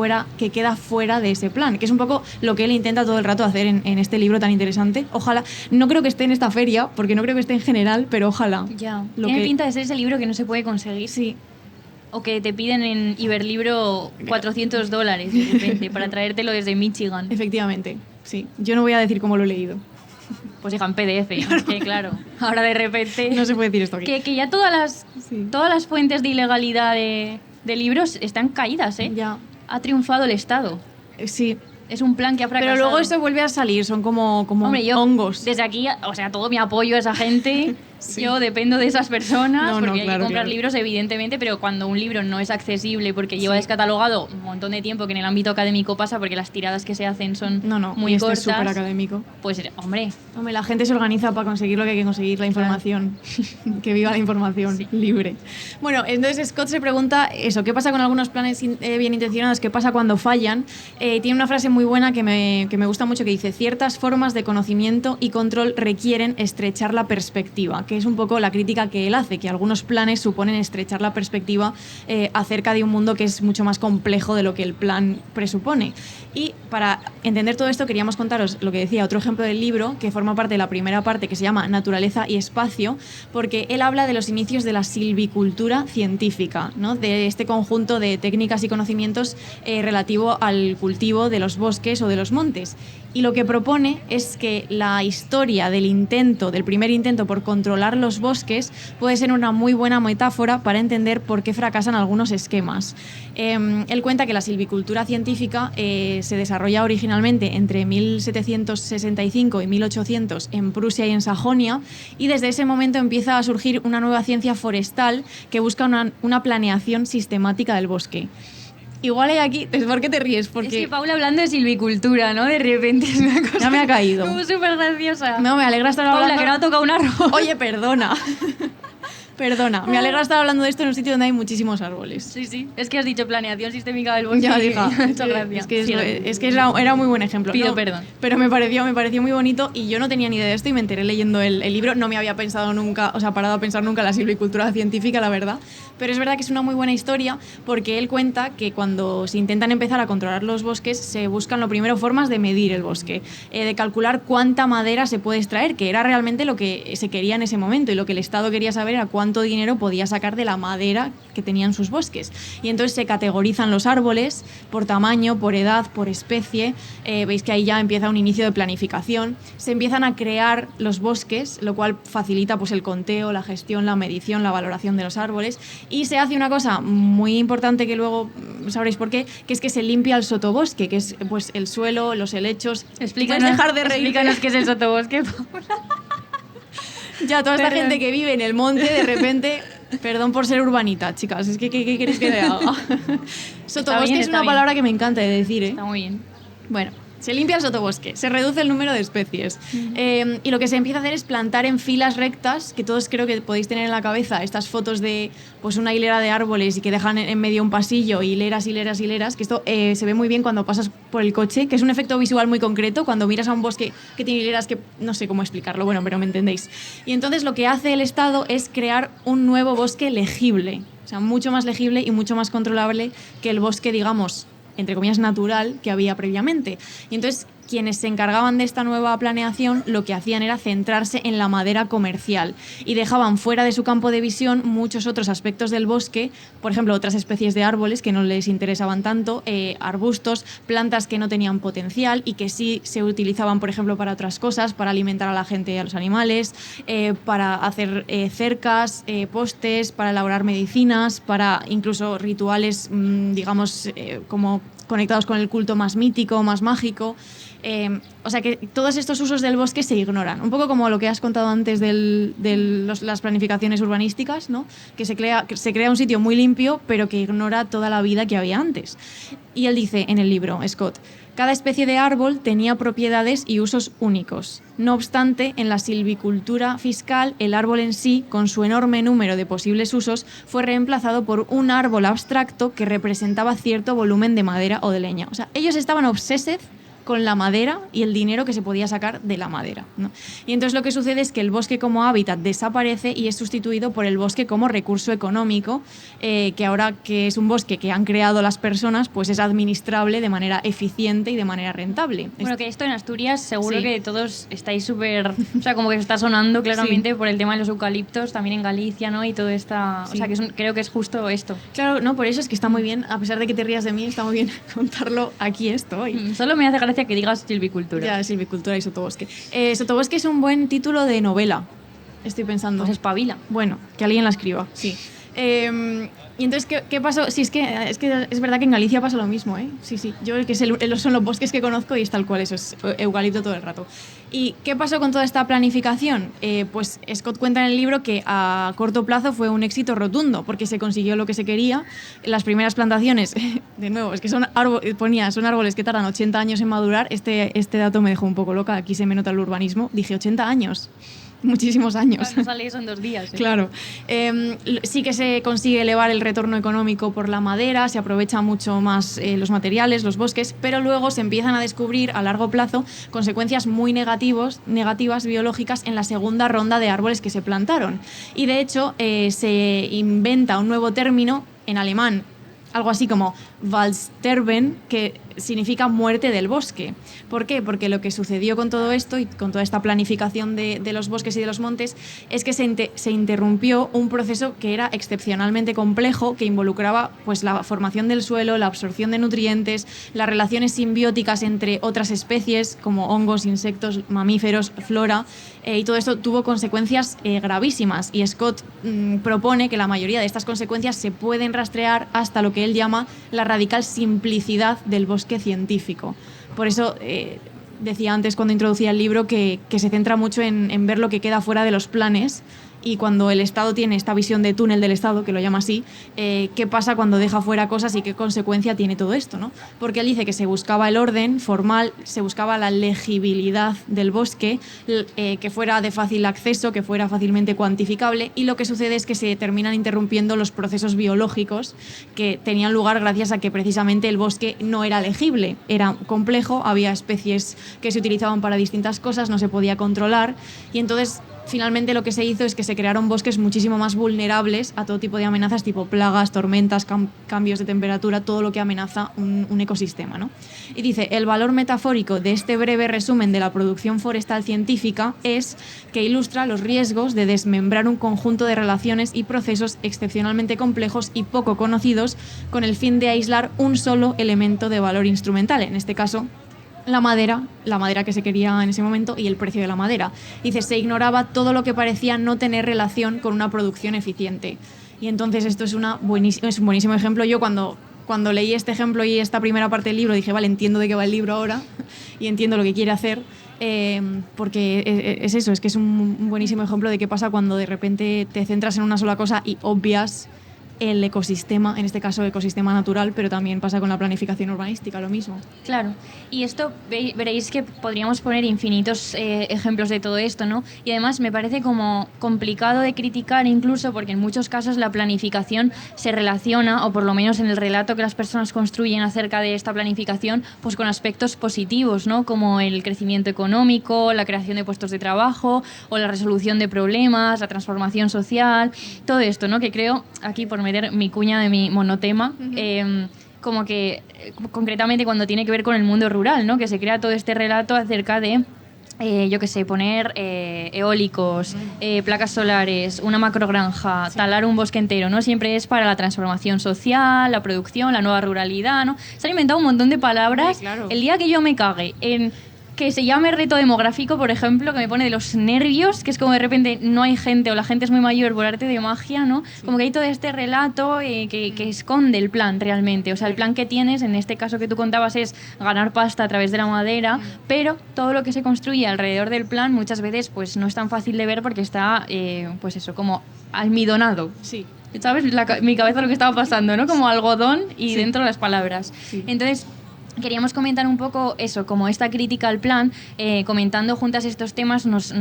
Speaker 2: queda fuera de ese plan, que es un poco lo que él intenta todo el rato hacer en este libro tan interesante. Ojalá, no creo que esté en esta feria, porque no creo que esté en general, pero ojalá.
Speaker 1: Ya, tiene pinta de ser ese libro que no se puede conseguir.
Speaker 2: Sí.
Speaker 1: O que te piden en Iberlibro $400 de repente para traértelo desde Michigan.
Speaker 2: Efectivamente, sí. Yo no voy a decir cómo lo he leído.
Speaker 1: Pues hija, en PDF, que claro, ahora de repente...
Speaker 2: No se puede decir esto aquí.
Speaker 1: Que ya todas las fuentes de ilegalidad de libros están caídas, ¿eh?
Speaker 2: Ya.
Speaker 1: Ha triunfado el Estado.
Speaker 2: Sí.
Speaker 1: Es un plan que ha fracasado.
Speaker 2: Pero luego eso vuelve a salir, son como
Speaker 1: Hombre, yo,
Speaker 2: hongos.
Speaker 1: Desde aquí, o sea, todo mi apoyo a esa gente. Sí. Yo dependo de esas personas, porque hay que comprar libros, evidentemente, pero cuando un libro no es accesible porque lleva descatalogado un montón de tiempo, que en el ámbito académico pasa porque las tiradas que se hacen son muy cortas.
Speaker 2: Es súper académico.
Speaker 1: Pues, hombre,
Speaker 2: la gente se organiza para conseguir lo que hay que conseguir, la información. Claro. Que viva la información libre. Bueno, entonces Scott se pregunta eso, ¿qué pasa con algunos planes bien intencionados? ¿Qué pasa cuando fallan? Tiene una frase muy buena que me gusta mucho, que dice, ciertas formas de conocimiento y control requieren estrechar la perspectiva, que es un poco la crítica que él hace, que algunos planes suponen estrechar la perspectiva acerca de un mundo que es mucho más complejo de lo que el plan presupone. Y para entender todo esto queríamos contaros lo que decía, otro ejemplo del libro, que forma parte de la primera parte, que se llama Naturaleza y Espacio, porque él habla de los inicios de la silvicultura científica, ¿no? De este conjunto de técnicas y conocimientos relativo al cultivo de los bosques o de los montes. Y lo que propone es que la historia del primer intento por controlar los bosques puede ser una muy buena metáfora para entender por qué fracasan algunos esquemas. Él cuenta que la silvicultura científica se desarrolla originalmente entre 1765 y 1800 en Prusia y en Sajonia, y desde ese momento empieza a surgir una nueva ciencia forestal que busca una planeación sistemática del bosque. Igual hay aquí... ¿Por qué te ríes? Porque...
Speaker 1: Es que Paula hablando de silvicultura, ¿no? De repente es una cosa...
Speaker 2: Ya me ha caído.
Speaker 1: Como súper graciosa.
Speaker 2: No, me alegra estar
Speaker 1: Paula,
Speaker 2: hablando...
Speaker 1: que no ha tocado un árbol.
Speaker 2: Oye, perdona. Perdona, me alegra estar hablando de esto en un sitio donde hay muchísimos árboles.
Speaker 1: Sí. Es que has dicho planeación sistémica del bosque.
Speaker 2: Ya diga,
Speaker 1: Muchas gracias.
Speaker 2: Es que era muy buen ejemplo.
Speaker 1: Pido perdón.
Speaker 2: Pero me pareció muy bonito y yo no tenía ni idea de esto y me enteré leyendo el libro. No me había pensado nunca, parado a pensar nunca en la silvicultura científica, la verdad. Pero es verdad que es una muy buena historia porque él cuenta que cuando se intentan empezar a controlar los bosques se buscan lo primero formas de medir el bosque, de calcular cuánta madera se puede extraer, que era realmente lo que se quería en ese momento, y lo que el Estado quería saber era cuánto dinero podía sacar de la madera que tenían sus bosques. Y entonces se categorizan los árboles por tamaño, por edad, por especie. Veis que ahí ya empieza un inicio de planificación. Se empiezan a crear los bosques, lo cual facilita pues el conteo, la gestión, la medición, la valoración de los árboles. Y se hace una cosa muy importante que luego sabréis por qué, que es que se limpia el sotobosque, que es pues el suelo, los helechos.
Speaker 1: Explícanos,
Speaker 2: ¿Puedes dejar de reírte?
Speaker 1: Explícanos qué es el sotobosque, Paula.
Speaker 2: Ya, toda esta gente que vive en el monte, de repente... Perdón por ser urbanita, chicas. Es que, ¿qué queréis que le haga? Sotobosque es una palabra que me encanta de decir, ¿eh?
Speaker 1: Está muy bien.
Speaker 2: Bueno, se limpia el sotobosque, se reduce el número de especies. Y lo que se empieza a hacer es plantar en filas rectas, que todos creo que podéis tener en la cabeza estas fotos de pues una hilera de árboles y que dejan en medio un pasillo, hileras, que esto se ve muy bien cuando pasas por el coche, que es un efecto visual muy concreto, cuando miras a un bosque que tiene hileras que no sé cómo explicarlo, bueno, pero me entendéis. Y entonces lo que hace el Estado es crear un nuevo bosque legible, o sea, mucho más legible y mucho más controlable que el bosque, digamos, entre comillas, natural que había previamente. Y entonces, quienes se encargaban de esta nueva planeación lo que hacían era centrarse en la madera comercial y dejaban fuera de su campo de visión muchos otros aspectos del bosque, por ejemplo, otras especies de árboles que no les interesaban tanto, arbustos, plantas que no tenían potencial y que sí se utilizaban, por ejemplo, para otras cosas, para alimentar a la gente y a los animales, para hacer cercas, postes, para elaborar medicinas, para incluso rituales, digamos, como conectados con el culto más mítico, más mágico. O sea que todos estos usos del bosque se ignoran. Un poco como lo que has contado antes de las planificaciones urbanísticas, ¿no? Que se crea un sitio muy limpio, pero que ignora toda la vida que había antes. Y él dice en el libro, Scott, cada especie de árbol tenía propiedades y usos únicos. No obstante, en la silvicultura fiscal, el árbol en sí, con su enorme número de posibles usos, fue reemplazado por un árbol abstracto que representaba cierto volumen de madera o de leña. O sea, ellos estaban obsessed con la madera y el dinero que se podía sacar de la madera, ¿no? Y entonces lo que sucede es que el bosque como hábitat desaparece y es sustituido por el bosque como recurso económico, que ahora que es un bosque que han creado las personas, pues es administrable de manera eficiente y de manera rentable.
Speaker 1: Bueno, que esto en Asturias seguro
Speaker 2: Sí.
Speaker 1: que todos estáis súper... O sea, como que está sonando claramente por el tema de los eucaliptos, también en Galicia, ¿no? Y todo esta...
Speaker 2: Sí.
Speaker 1: O sea, que creo que es justo esto.
Speaker 2: Claro, no, por eso es que está muy bien, a pesar de que te rías de mí, está muy bien contarlo aquí esto hoy.
Speaker 1: Solo me hace gracia que digas silvicultura.
Speaker 2: Ya, silvicultura y sotobosque. Sotobosque es un buen título de novela, estoy pensando.
Speaker 1: Pues espabila.
Speaker 2: Bueno, que alguien la escriba, sí. Y entonces, ¿qué pasó? Sí, es que es verdad que en Galicia pasa lo mismo, ¿eh? Sí, sí. Yo son los bosques que conozco y es tal cual, eso es eucalipto todo el rato. ¿Y qué pasó con toda esta planificación? Pues Scott cuenta en el libro que a corto plazo fue un éxito rotundo, porque se consiguió lo que se quería. Las primeras plantaciones, de nuevo, es que son árboles que tardan 80 años en madurar. Este dato me dejó un poco loca, aquí se me nota el urbanismo. Dije 80 años. Muchísimos años.
Speaker 1: No sale eso en 2 días.
Speaker 2: Claro. Sí que se consigue elevar el retorno económico por la madera, se aprovecha mucho más los materiales, los bosques, pero luego se empiezan a descubrir a largo plazo consecuencias muy negativas biológicas en la segunda ronda de árboles que se plantaron. Y de hecho se inventa un nuevo término en alemán, algo así como Waldsterben, que significa muerte del bosque. ¿Por qué? Porque lo que sucedió con todo esto y con toda esta planificación de los bosques y de los montes es que se interrumpió un proceso que era excepcionalmente complejo, que involucraba pues la formación del suelo, la absorción de nutrientes, las relaciones simbióticas entre otras especies como hongos, insectos, mamíferos, flora, y todo esto tuvo consecuencias gravísimas, y Scott propone que la mayoría de estas consecuencias se pueden rastrear hasta lo que él llama la radical simplicidad del bosque científico. Por eso decía antes, cuando introducía el libro, que se centra mucho en ver lo que queda fuera de los planes, y cuando el Estado tiene esta visión de túnel del Estado, que lo llama así, qué pasa cuando deja fuera cosas y qué consecuencia tiene todo esto, ¿no? Porque él dice que se buscaba el orden formal, se buscaba la legibilidad del bosque, que fuera de fácil acceso, que fuera fácilmente cuantificable, y lo que sucede es que se terminan interrumpiendo los procesos biológicos que tenían lugar gracias a que precisamente el bosque no era legible, era complejo, había especies que se utilizaban para distintas cosas, no se podía controlar, y entonces finalmente lo que se hizo es que se crearon bosques muchísimo más vulnerables a todo tipo de amenazas, tipo plagas, tormentas, cambios de temperatura, todo lo que amenaza un ecosistema, ¿no? Y dice, el valor metafórico de este breve resumen de la producción forestal científica es que ilustra los riesgos de desmembrar un conjunto de relaciones y procesos excepcionalmente complejos y poco conocidos con el fin de aislar un solo elemento de valor instrumental, en este caso la madera que se quería en ese momento y el precio de la madera. Dice, se ignoraba todo lo que parecía no tener relación con una producción eficiente. Y entonces esto es un buenísimo ejemplo. Yo cuando leí este ejemplo y esta primera parte del libro dije, vale, entiendo de qué va el libro ahora y entiendo lo que quiere hacer, porque es eso, es que es un buenísimo ejemplo de qué pasa cuando de repente te centras en una sola cosa y obvias el ecosistema, en este caso ecosistema natural, pero también pasa con la planificación urbanística, lo mismo.
Speaker 1: Claro, y esto veréis que podríamos poner infinitos ejemplos de todo esto, ¿no? Y además me parece como complicado de criticar incluso porque en muchos casos la planificación se relaciona, o por lo menos en el relato que las personas construyen acerca de esta planificación, pues con aspectos positivos, ¿no? Como el crecimiento económico, la creación de puestos de trabajo o la resolución de problemas, la transformación social, todo esto, ¿no? Que creo, aquí por meter mi cuña de mi monotema, como que concretamente cuando tiene que ver con el mundo rural, ¿no? Que se crea todo este relato acerca de yo qué sé, poner eólicos, placas solares, una macrogranja, talar un bosque entero, ¿no? Siempre es para la transformación social, la producción, la nueva ruralidad, ¿no? Se han inventado un montón de palabras.
Speaker 2: Sí, claro.
Speaker 1: El día que yo me cague en que se llame reto demográfico, por ejemplo, que me pone de los nervios, que es como de repente no hay gente o la gente es muy mayor por arte de magia, ¿no? Sí. Como que hay todo este relato que esconde el plan realmente. O sea, el plan que tienes, en este caso que tú contabas, es ganar pasta a través de la madera, pero todo lo que se construye alrededor del plan muchas veces pues no es tan fácil de ver porque está, pues eso, como almidonado.
Speaker 2: Sí.
Speaker 1: ¿Sabes? Mi cabeza lo que estaba pasando, ¿no? Como algodón y
Speaker 2: sí.
Speaker 1: Dentro las palabras.
Speaker 2: Sí.
Speaker 1: Entonces, queríamos comentar un poco eso, como esta crítica al plan, comentando juntas estos temas nos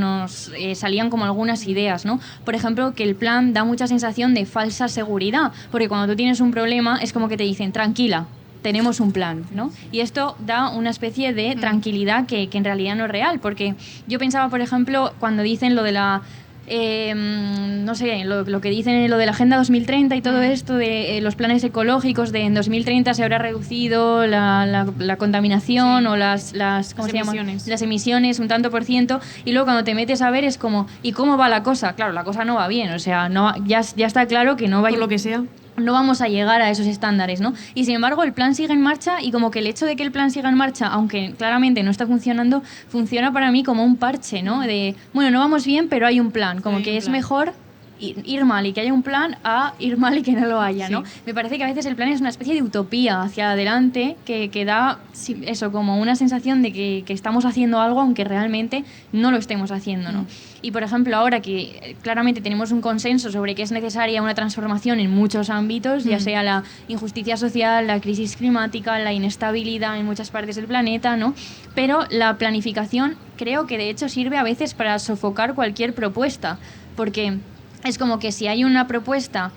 Speaker 1: salían como algunas ideas, ¿no? Por ejemplo, que el plan da mucha sensación de falsa seguridad, porque cuando tú tienes un problema es como que te dicen, tranquila, tenemos un plan, ¿no? Y esto da una especie de tranquilidad que en realidad no es real, porque yo pensaba, por ejemplo, cuando dicen lo de la... no sé, lo que dicen lo de la Agenda 2030 y todo esto de los planes ecológicos de en 2030 se habrá reducido la contaminación o las ¿cómo se llaman? Las emisiones un tanto por ciento, y luego cuando te metes a ver es como ¿y cómo va la cosa? Claro, la cosa no va bien, o sea, no, ya está claro que no va
Speaker 2: por lo que sea.
Speaker 1: No vamos a llegar a esos estándares, ¿no? Y sin embargo el plan sigue en marcha, y como que el hecho de que el plan siga en marcha, aunque claramente no está funcionando, funciona para mí como un parche, ¿no? De, bueno, no vamos bien, pero hay un plan, como que es mejor ir mal y que haya un plan a ir mal y que no lo haya, ¿no? Sí. Me parece que a veces el plan es una especie de utopía hacia adelante que da eso, como una sensación de que estamos haciendo algo aunque realmente no lo estemos haciendo, ¿no? Y por ejemplo, ahora que claramente tenemos un consenso sobre que es necesaria una transformación en muchos ámbitos, ya sea la injusticia social, la crisis climática, la inestabilidad en muchas partes del planeta, ¿no? Pero la planificación creo que de hecho sirve a veces para sofocar cualquier propuesta, porque es como que si hay una propuesta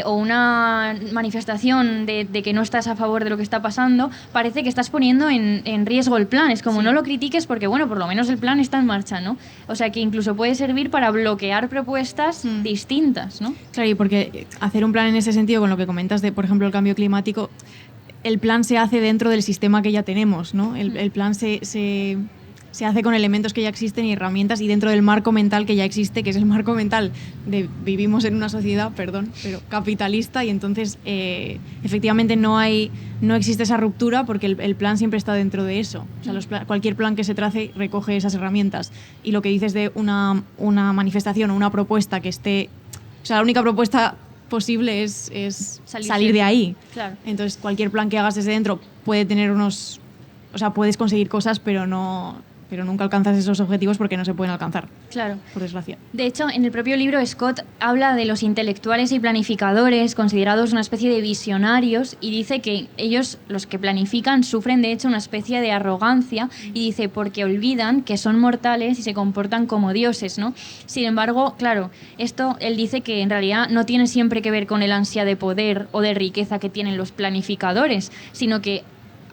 Speaker 1: o una manifestación de que no estás a favor de lo que está pasando, parece que estás poniendo en riesgo el plan. Es como no lo critiques porque, bueno, por lo menos el plan está en marcha, ¿no? O sea, que incluso puede servir para bloquear propuestas distintas, ¿no?
Speaker 2: Claro, y porque hacer un plan en ese sentido, con lo que comentas de, por ejemplo, el cambio climático, el plan se hace dentro del sistema que ya tenemos, ¿no? El plan se hace con elementos que ya existen y herramientas y dentro del marco mental que ya existe, que es el marco mental de vivimos en una sociedad, pero capitalista, y entonces efectivamente no existe esa ruptura porque el plan siempre está dentro de eso. O sea, cualquier plan que se trace recoge esas herramientas. Y lo que dices de una manifestación o una propuesta que esté... O sea, la única propuesta posible es salir de ahí.
Speaker 1: Claro.
Speaker 2: Entonces, cualquier plan que hagas desde dentro puede tener unos... O sea, puedes conseguir cosas, pero nunca alcanzas esos objetivos porque no se pueden alcanzar.
Speaker 1: Claro.
Speaker 2: Por desgracia.
Speaker 1: De hecho, en el propio libro Scott habla de los intelectuales y planificadores considerados una especie de visionarios y dice que ellos, los que planifican, sufren de hecho una especie de arrogancia y dice porque olvidan que son mortales y se comportan como dioses, ¿no? Sin embargo, claro, esto él dice que en realidad no tiene siempre que ver con el ansia de poder o de riqueza que tienen los planificadores, sino que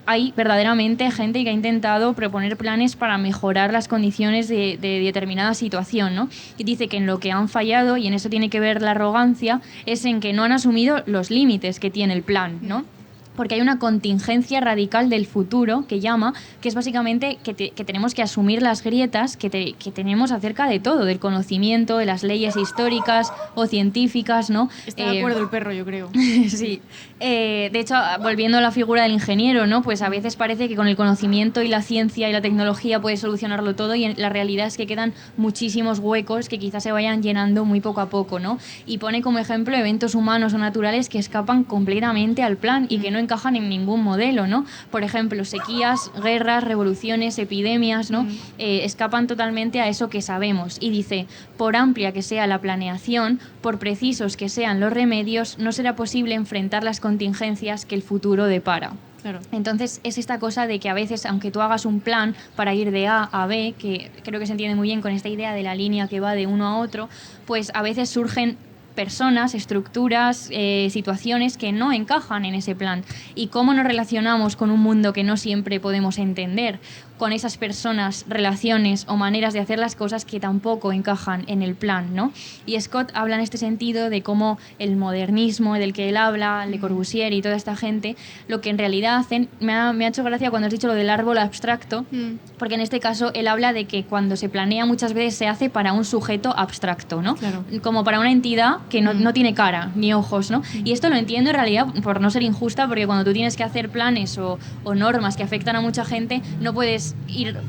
Speaker 1: hay verdaderamente gente que ha intentado proponer planes para mejorar las condiciones de determinada situación, ¿no? Y dice que en lo que han fallado, y en eso tiene que ver la arrogancia, es en que no han asumido los límites que tiene el plan, ¿no? Porque hay una contingencia radical del futuro que llama, que es básicamente que tenemos que asumir las grietas que tenemos acerca de todo, del conocimiento, de las leyes históricas o científicas, ¿no?
Speaker 2: Está de acuerdo el perro, yo creo.
Speaker 1: Sí. De hecho, volviendo a la figura del ingeniero, ¿no? Pues a veces parece que con el conocimiento y la ciencia y la tecnología puedes solucionarlo todo y la realidad es que quedan muchísimos huecos que quizás se vayan llenando muy poco a poco, ¿no? Y pone como ejemplo eventos humanos o naturales que escapan completamente al plan y que no encajan en ningún modelo, ¿no? Por ejemplo, sequías, guerras, revoluciones, epidemias, ¿no? Escapan totalmente a eso que sabemos. Y dice, por amplia que sea la planeación, por precisos que sean los remedios, no será posible enfrentar las contingencias que el futuro depara.
Speaker 2: Claro.
Speaker 1: Entonces es esta cosa de que a veces, aunque tú hagas un plan para ir de A a B, que creo que se entiende muy bien con esta idea de la línea que va de uno a otro, pues a veces surgen personas, estructuras, situaciones que no encajan en ese plan. ¿Y cómo nos relacionamos con un mundo que no siempre podemos entender? Con esas personas, relaciones o maneras de hacer las cosas que tampoco encajan en el plan, ¿no? Y Scott habla en este sentido de cómo el modernismo del que él habla, Le Corbusier y toda esta gente, lo que en realidad hacen, me ha hecho gracia cuando has dicho lo del árbol abstracto, porque en este caso él habla de que cuando se planea muchas veces se hace para un sujeto abstracto, ¿no?
Speaker 2: Claro.
Speaker 1: Como para una entidad que no tiene cara ni ojos, ¿no? Y esto lo entiendo en realidad por no ser injusta, porque cuando tú tienes que hacer planes o normas que afectan a mucha gente, no puedes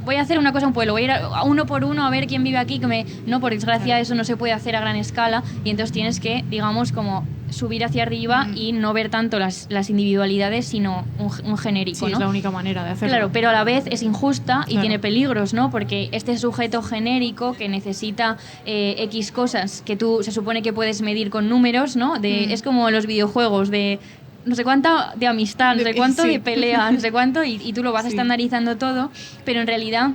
Speaker 1: voy a hacer una cosa a un pueblo, voy a ir a uno por uno a ver quién vive aquí, no, por desgracia eso no se puede hacer a gran escala y entonces tienes que, digamos, como subir hacia arriba y no ver tanto las individualidades, sino un genérico,
Speaker 2: sí,
Speaker 1: ¿no?
Speaker 2: Es la única manera de hacerlo.
Speaker 1: Claro, pero a la vez es injusta y tiene peligros, ¿no? Porque este sujeto genérico que necesita X cosas que tú se supone que puedes medir con números, ¿no? Es como los videojuegos de no sé cuánto de amistad, no sé cuánto de pelea, no sé cuánto, y tú lo vas estandarizando todo, pero en realidad,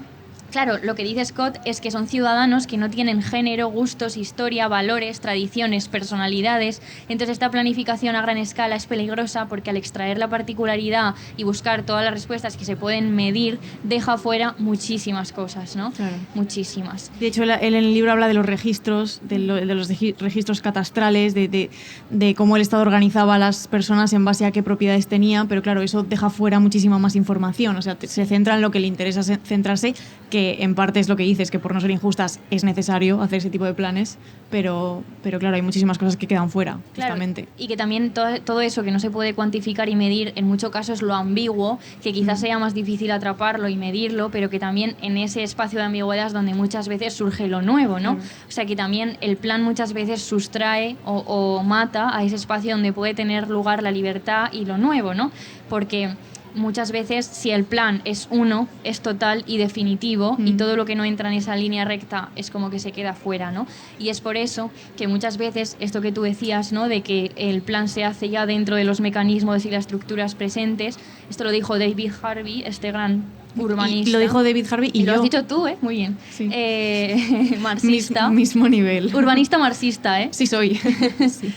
Speaker 1: claro, lo que dice Scott es que son ciudadanos que no tienen género, gustos, historia, valores, tradiciones, personalidades. Entonces esta planificación a gran escala es peligrosa porque al extraer la particularidad y buscar todas las respuestas que se pueden medir, deja fuera muchísimas cosas, ¿no?
Speaker 2: Claro.
Speaker 1: Muchísimas.
Speaker 2: De hecho, él en el libro habla de los registros, de los registros catastrales, de cómo el Estado organizaba a las personas en base a qué propiedades tenía, pero claro, eso deja fuera muchísima más información. O sea, se centra en lo que le interesa centrarse, que en parte es lo que dices, que por no ser injustas es necesario hacer ese tipo de planes, pero claro, hay muchísimas cosas que quedan fuera,
Speaker 1: claro,
Speaker 2: justamente.
Speaker 1: Y que también todo eso que no se puede cuantificar y medir, en muchos casos lo ambiguo, que quizás sea más difícil atraparlo y medirlo, pero que también en ese espacio de ambigüedad es donde muchas veces surge lo nuevo, ¿no? O sea, que también el plan muchas veces sustrae o mata a ese espacio donde puede tener lugar la libertad y lo nuevo, ¿no? Porque muchas veces, si el plan es uno, es total y definitivo, y todo lo que no entra en esa línea recta es como que se queda fuera, ¿no? Y es por eso que muchas veces, esto que tú decías, ¿no? De que el plan se hace ya dentro de los mecanismos y las estructuras presentes, esto lo dijo David Harvey, este gran urbanista.
Speaker 2: Y lo dijo David Harvey y
Speaker 1: lo
Speaker 2: yo.
Speaker 1: has dicho tú, ¿eh? Muy bien.
Speaker 2: Sí.
Speaker 1: Marxista.
Speaker 2: Mismo nivel.
Speaker 1: Urbanista marxista, ¿eh?
Speaker 2: Sí soy. Sí.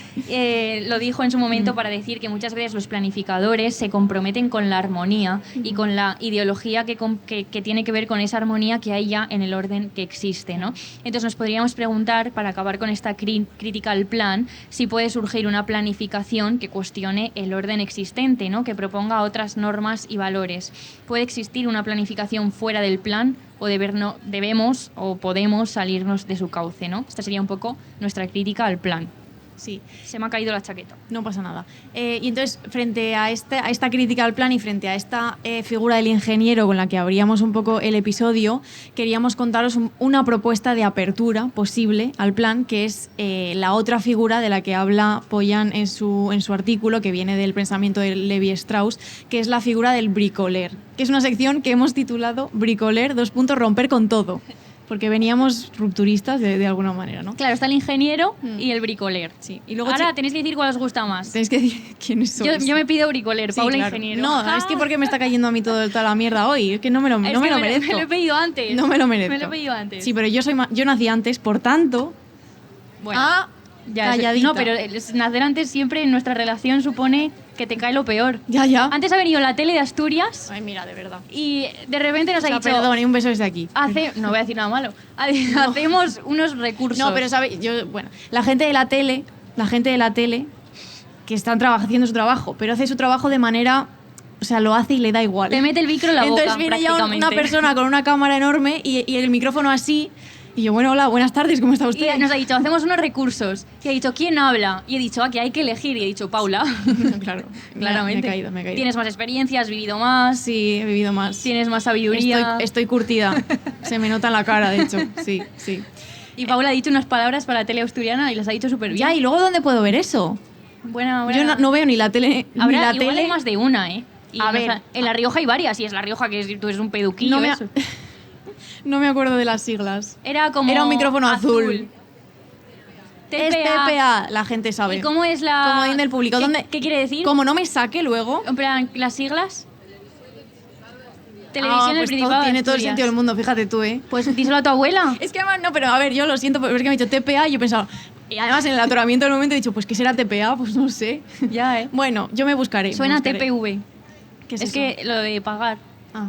Speaker 1: Lo dijo en su momento para decir que muchas veces los planificadores se comprometen con la armonía y con la ideología que tiene que ver con esa armonía que hay ya en el orden que existe, ¿no? Entonces nos podríamos preguntar, para acabar con esta crítica al plan, si puede surgir una planificación que cuestione el orden existente, ¿no? Que proponga otras normas y valores. ¿Puede existir una planificación fuera del plan o debemos o podemos salirnos de su cauce, ¿no? Esta sería un poco nuestra crítica al plan.
Speaker 2: Sí.
Speaker 1: Se me ha caído la chaqueta.
Speaker 2: No pasa nada. Y entonces, frente a esta crítica al plan y frente a esta figura del ingeniero con la que abríamos un poco el episodio, queríamos contaros una propuesta de apertura posible al plan, que es la otra figura de la que habla Pollan en su artículo, que viene del pensamiento de Levi-Strauss, que es la figura del bricoler, que es una sección que hemos titulado Bricoler, romper con todo. Porque veníamos rupturistas de alguna manera, ¿no?
Speaker 1: Claro, está el ingeniero y el bricoler.
Speaker 2: Sí. Y luego
Speaker 1: ahora tenéis que decir cuál os gusta más.
Speaker 2: Tenéis que decir quiénes sois.
Speaker 1: Yo me pido bricoler,
Speaker 2: Sí,
Speaker 1: Paula
Speaker 2: claro.
Speaker 1: ingeniero.
Speaker 2: No, es que porque me está cayendo a mí toda la mierda hoy. Es que no me lo merezco.
Speaker 1: Me lo he pedido antes.
Speaker 2: No me lo merezco.
Speaker 1: Me lo he pedido antes.
Speaker 2: Sí, pero yo nací antes, por tanto...
Speaker 1: Bueno, ya
Speaker 2: calladita.
Speaker 1: no, pero nacer antes siempre en nuestra relación supone que te cae lo peor.
Speaker 2: Ya.
Speaker 1: Antes ha venido la tele de Asturias
Speaker 2: Ay, mira, de verdad.
Speaker 1: y de repente nos ha dicho...
Speaker 2: Perdón, y un beso desde aquí.
Speaker 1: No voy a decir nada malo. Hacemos unos recursos.
Speaker 2: No, pero ¿sabes? La gente de la tele, que están haciendo su trabajo, pero hace su trabajo de manera... O sea, lo hace y le da igual.
Speaker 1: Te mete el micro en la boca,
Speaker 2: Entonces viene ya
Speaker 1: prácticamente.
Speaker 2: una persona con una cámara enorme y el micrófono así... Y yo, bueno, hola, buenas tardes, ¿cómo está usted?
Speaker 1: Y nos ha dicho, hacemos unos recursos. Y ha dicho, ¿quién habla? Y he dicho, que hay que elegir. Y he dicho, Paula.
Speaker 2: Claro,
Speaker 1: Claramente.
Speaker 2: Me he caído.
Speaker 1: Tienes más experiencia, has vivido más.
Speaker 2: Sí, he vivido más.
Speaker 1: Tienes más sabiduría.
Speaker 2: Estoy curtida. Se me nota en la cara, de hecho. Sí.
Speaker 1: Y Paula ha dicho unas palabras para la tele asturiana y las ha dicho súper bien.
Speaker 2: Ya, ¿y luego dónde puedo ver eso?
Speaker 1: Buena.
Speaker 2: Yo no veo ni la tele.
Speaker 1: Habrá,
Speaker 2: ni la
Speaker 1: igual
Speaker 2: tele.
Speaker 1: hay más de una, ¿eh? Y
Speaker 2: A ver.
Speaker 1: en La Rioja hay varias. Y es La Rioja, que tú eres un peduquillo. Eso.
Speaker 2: No me acuerdo de las siglas.
Speaker 1: Era
Speaker 2: un micrófono azul. Es
Speaker 1: TPA.
Speaker 2: TPA, la gente sabe.
Speaker 1: ¿Y cómo es la...?
Speaker 2: Comodín del público.
Speaker 1: ¿Qué quiere decir?
Speaker 2: Como no me saque luego...
Speaker 1: En plan, ¿las siglas? Televisión del
Speaker 2: pues
Speaker 1: Principado de
Speaker 2: tiene todo el
Speaker 1: Asturias.
Speaker 2: sentido del mundo, fíjate tú, ¿eh?
Speaker 1: Pues díselo a tu abuela.
Speaker 2: Es que además, no, pero a ver, yo lo siento, pero es que me ha dicho TPA y yo he pensado... Y además en el atoramiento del momento he dicho, pues ¿qué será TPA? Pues no sé.
Speaker 1: Ya, ¿eh?
Speaker 2: Bueno, yo me buscaré.
Speaker 1: Suena
Speaker 2: me buscaré.
Speaker 1: TPV.
Speaker 2: ¿Qué es
Speaker 1: Es
Speaker 2: eso?
Speaker 1: que lo de pagar.
Speaker 2: Ah,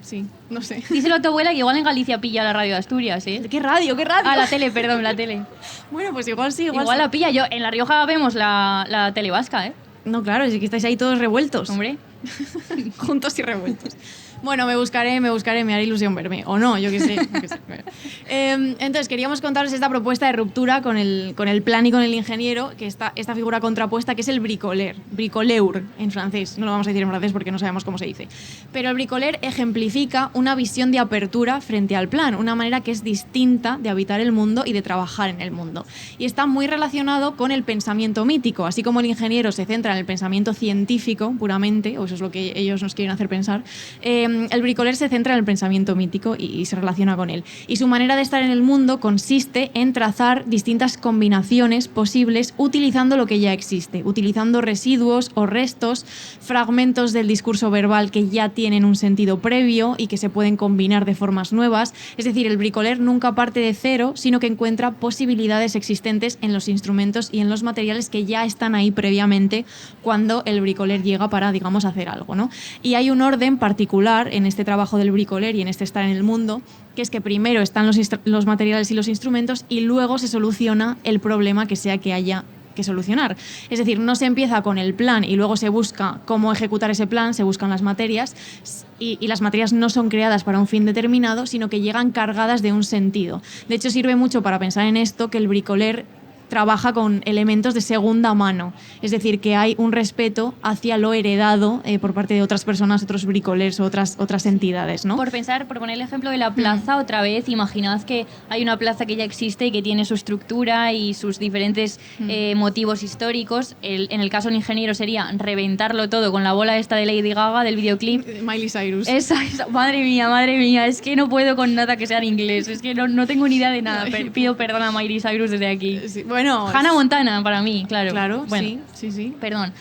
Speaker 2: sí, no sé.
Speaker 1: Díselo a tu abuela que igual en Galicia pilla la radio de Asturias, ¿eh?
Speaker 2: ¿Qué radio?
Speaker 1: Ah, la tele, perdón, la tele.
Speaker 2: Bueno, pues igual sí,
Speaker 1: Igual
Speaker 2: sí.
Speaker 1: la pilla. Yo, en La Rioja vemos la tele vasca, ¿eh?
Speaker 2: No, claro, es que estáis ahí todos revueltos.
Speaker 1: Hombre.
Speaker 2: Juntos y revueltos. Bueno, me buscaré, me hará ilusión verme. O no, yo qué sé. Entonces, queríamos contaros esta propuesta de ruptura con el plan y con el ingeniero, que esta figura contrapuesta, que es el bricoler. Bricoleur, en francés. No lo vamos a decir en francés porque no sabemos cómo se dice. Pero el bricoler ejemplifica una visión de apertura frente al plan, una manera que es distinta de habitar el mundo y de trabajar en el mundo. Y está muy relacionado con el pensamiento mítico. Así como el ingeniero se centra en el pensamiento científico puramente, o eso es lo que ellos nos quieren hacer pensar, el bricoler se centra en el pensamiento mítico y se relaciona con él. Y su manera de estar en el mundo consiste en trazar distintas combinaciones posibles utilizando lo que ya existe, utilizando residuos o restos, fragmentos del discurso verbal que ya tienen un sentido previo y que se pueden combinar de formas nuevas. Es decir, el bricoler nunca parte de cero, sino que encuentra posibilidades existentes en los instrumentos y en los materiales que ya están ahí previamente cuando el bricoler llega para, digamos, hacer algo, ¿no? Y hay un orden particular en este trabajo del bricoler y en este estar en el mundo, que es que primero están los materiales y los instrumentos y luego se soluciona el problema que sea que haya que solucionar. Es decir, no se empieza con el plan y luego se busca cómo ejecutar ese plan, se buscan las materias y las materias no son creadas para un fin determinado, sino que llegan cargadas de un sentido. De hecho, sirve mucho para pensar en esto que el bricoler trabaja con elementos de segunda mano, es decir, que hay un respeto hacia lo heredado por parte de otras personas, otros bricolers o otras entidades, ¿no?
Speaker 1: Por poner el ejemplo de la plaza otra vez, imaginad que hay una plaza que ya existe y que tiene su estructura y sus diferentes motivos históricos. En el caso del ingeniero sería reventarlo todo con la bola esta de Lady Gaga del videoclip.
Speaker 2: Miley Cyrus.
Speaker 1: Esa, madre mía, es que no puedo con nada que sea en inglés, es que no tengo ni idea de nada. Pido perdón a Miley Cyrus desde aquí.
Speaker 2: Sí, bueno,
Speaker 1: Hannah Montana para mí, claro.
Speaker 2: Claro,
Speaker 1: bueno,
Speaker 2: sí.
Speaker 1: Perdón.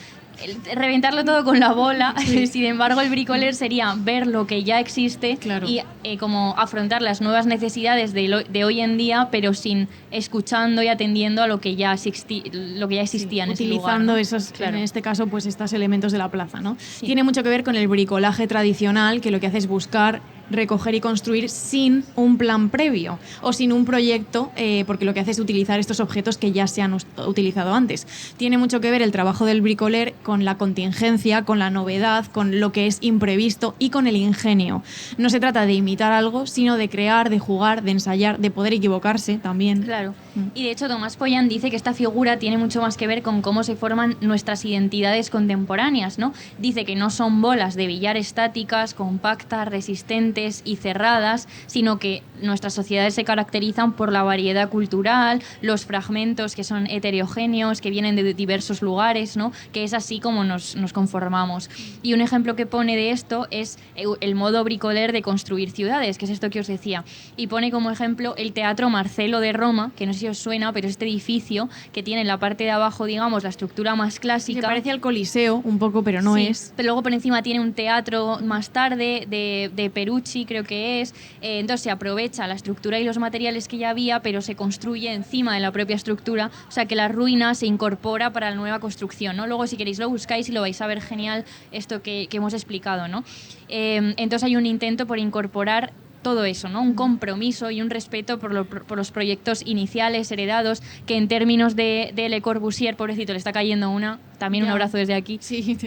Speaker 1: reventarlo todo con la bola. Sin embargo, el bricoler sería ver lo que ya existe
Speaker 2: Claro.
Speaker 1: y como afrontar las nuevas necesidades de hoy en día, pero sin escuchando y atendiendo a lo que ya existía en ese lugar,
Speaker 2: utilizando
Speaker 1: ¿no?
Speaker 2: esos,
Speaker 1: Claro.
Speaker 2: en este caso, pues estos elementos de la plaza, ¿no? Tiene mucho que ver con el bricolaje tradicional, que lo que hace es buscar, recoger y construir sin un plan previo o sin un proyecto, porque lo que hace es utilizar estos objetos que ya se han utilizado antes. Tiene mucho que ver el trabajo del bricoler con la contingencia, con la novedad, con lo que es imprevisto y con el ingenio. No se trata de imitar algo, sino de crear, de jugar, de ensayar, de poder equivocarse también.
Speaker 1: Claro. Y de hecho Tomás Pollan dice que esta figura tiene mucho más que ver con cómo se forman nuestras identidades contemporáneas, ¿no? Dice que no son bolas de billar estáticas, compactas, resistentes y cerradas, sino que nuestras sociedades se caracterizan por la variedad cultural, los fragmentos que son heterogéneos, que vienen de diversos lugares, ¿no? Que es así como nos conformamos. Y un ejemplo que pone de esto es el modo bricoler de construir ciudades, que es esto que os decía. Y pone como ejemplo el Teatro Marcelo de Roma, que no sé si os suena, pero este edificio que tiene en la parte de abajo, digamos, la estructura más clásica.
Speaker 2: Se parece al Coliseo un poco, pero no
Speaker 1: Sí,
Speaker 2: es.
Speaker 1: pero luego por encima tiene un teatro más tarde de Perucci, creo que es. Entonces se aprovecha la estructura y los materiales que ya había, pero se construye encima de la propia estructura, o sea que la ruina se incorpora para la nueva construcción, ¿no? Luego si queréis lo buscáis y lo vais a ver genial esto que hemos explicado, ¿no? Entonces hay un intento por incorporar todo eso, ¿no? Un compromiso y un respeto por los proyectos iniciales, heredados, que en términos de Le Corbusier, pobrecito, le está cayendo una. También un abrazo desde aquí.
Speaker 2: Sí,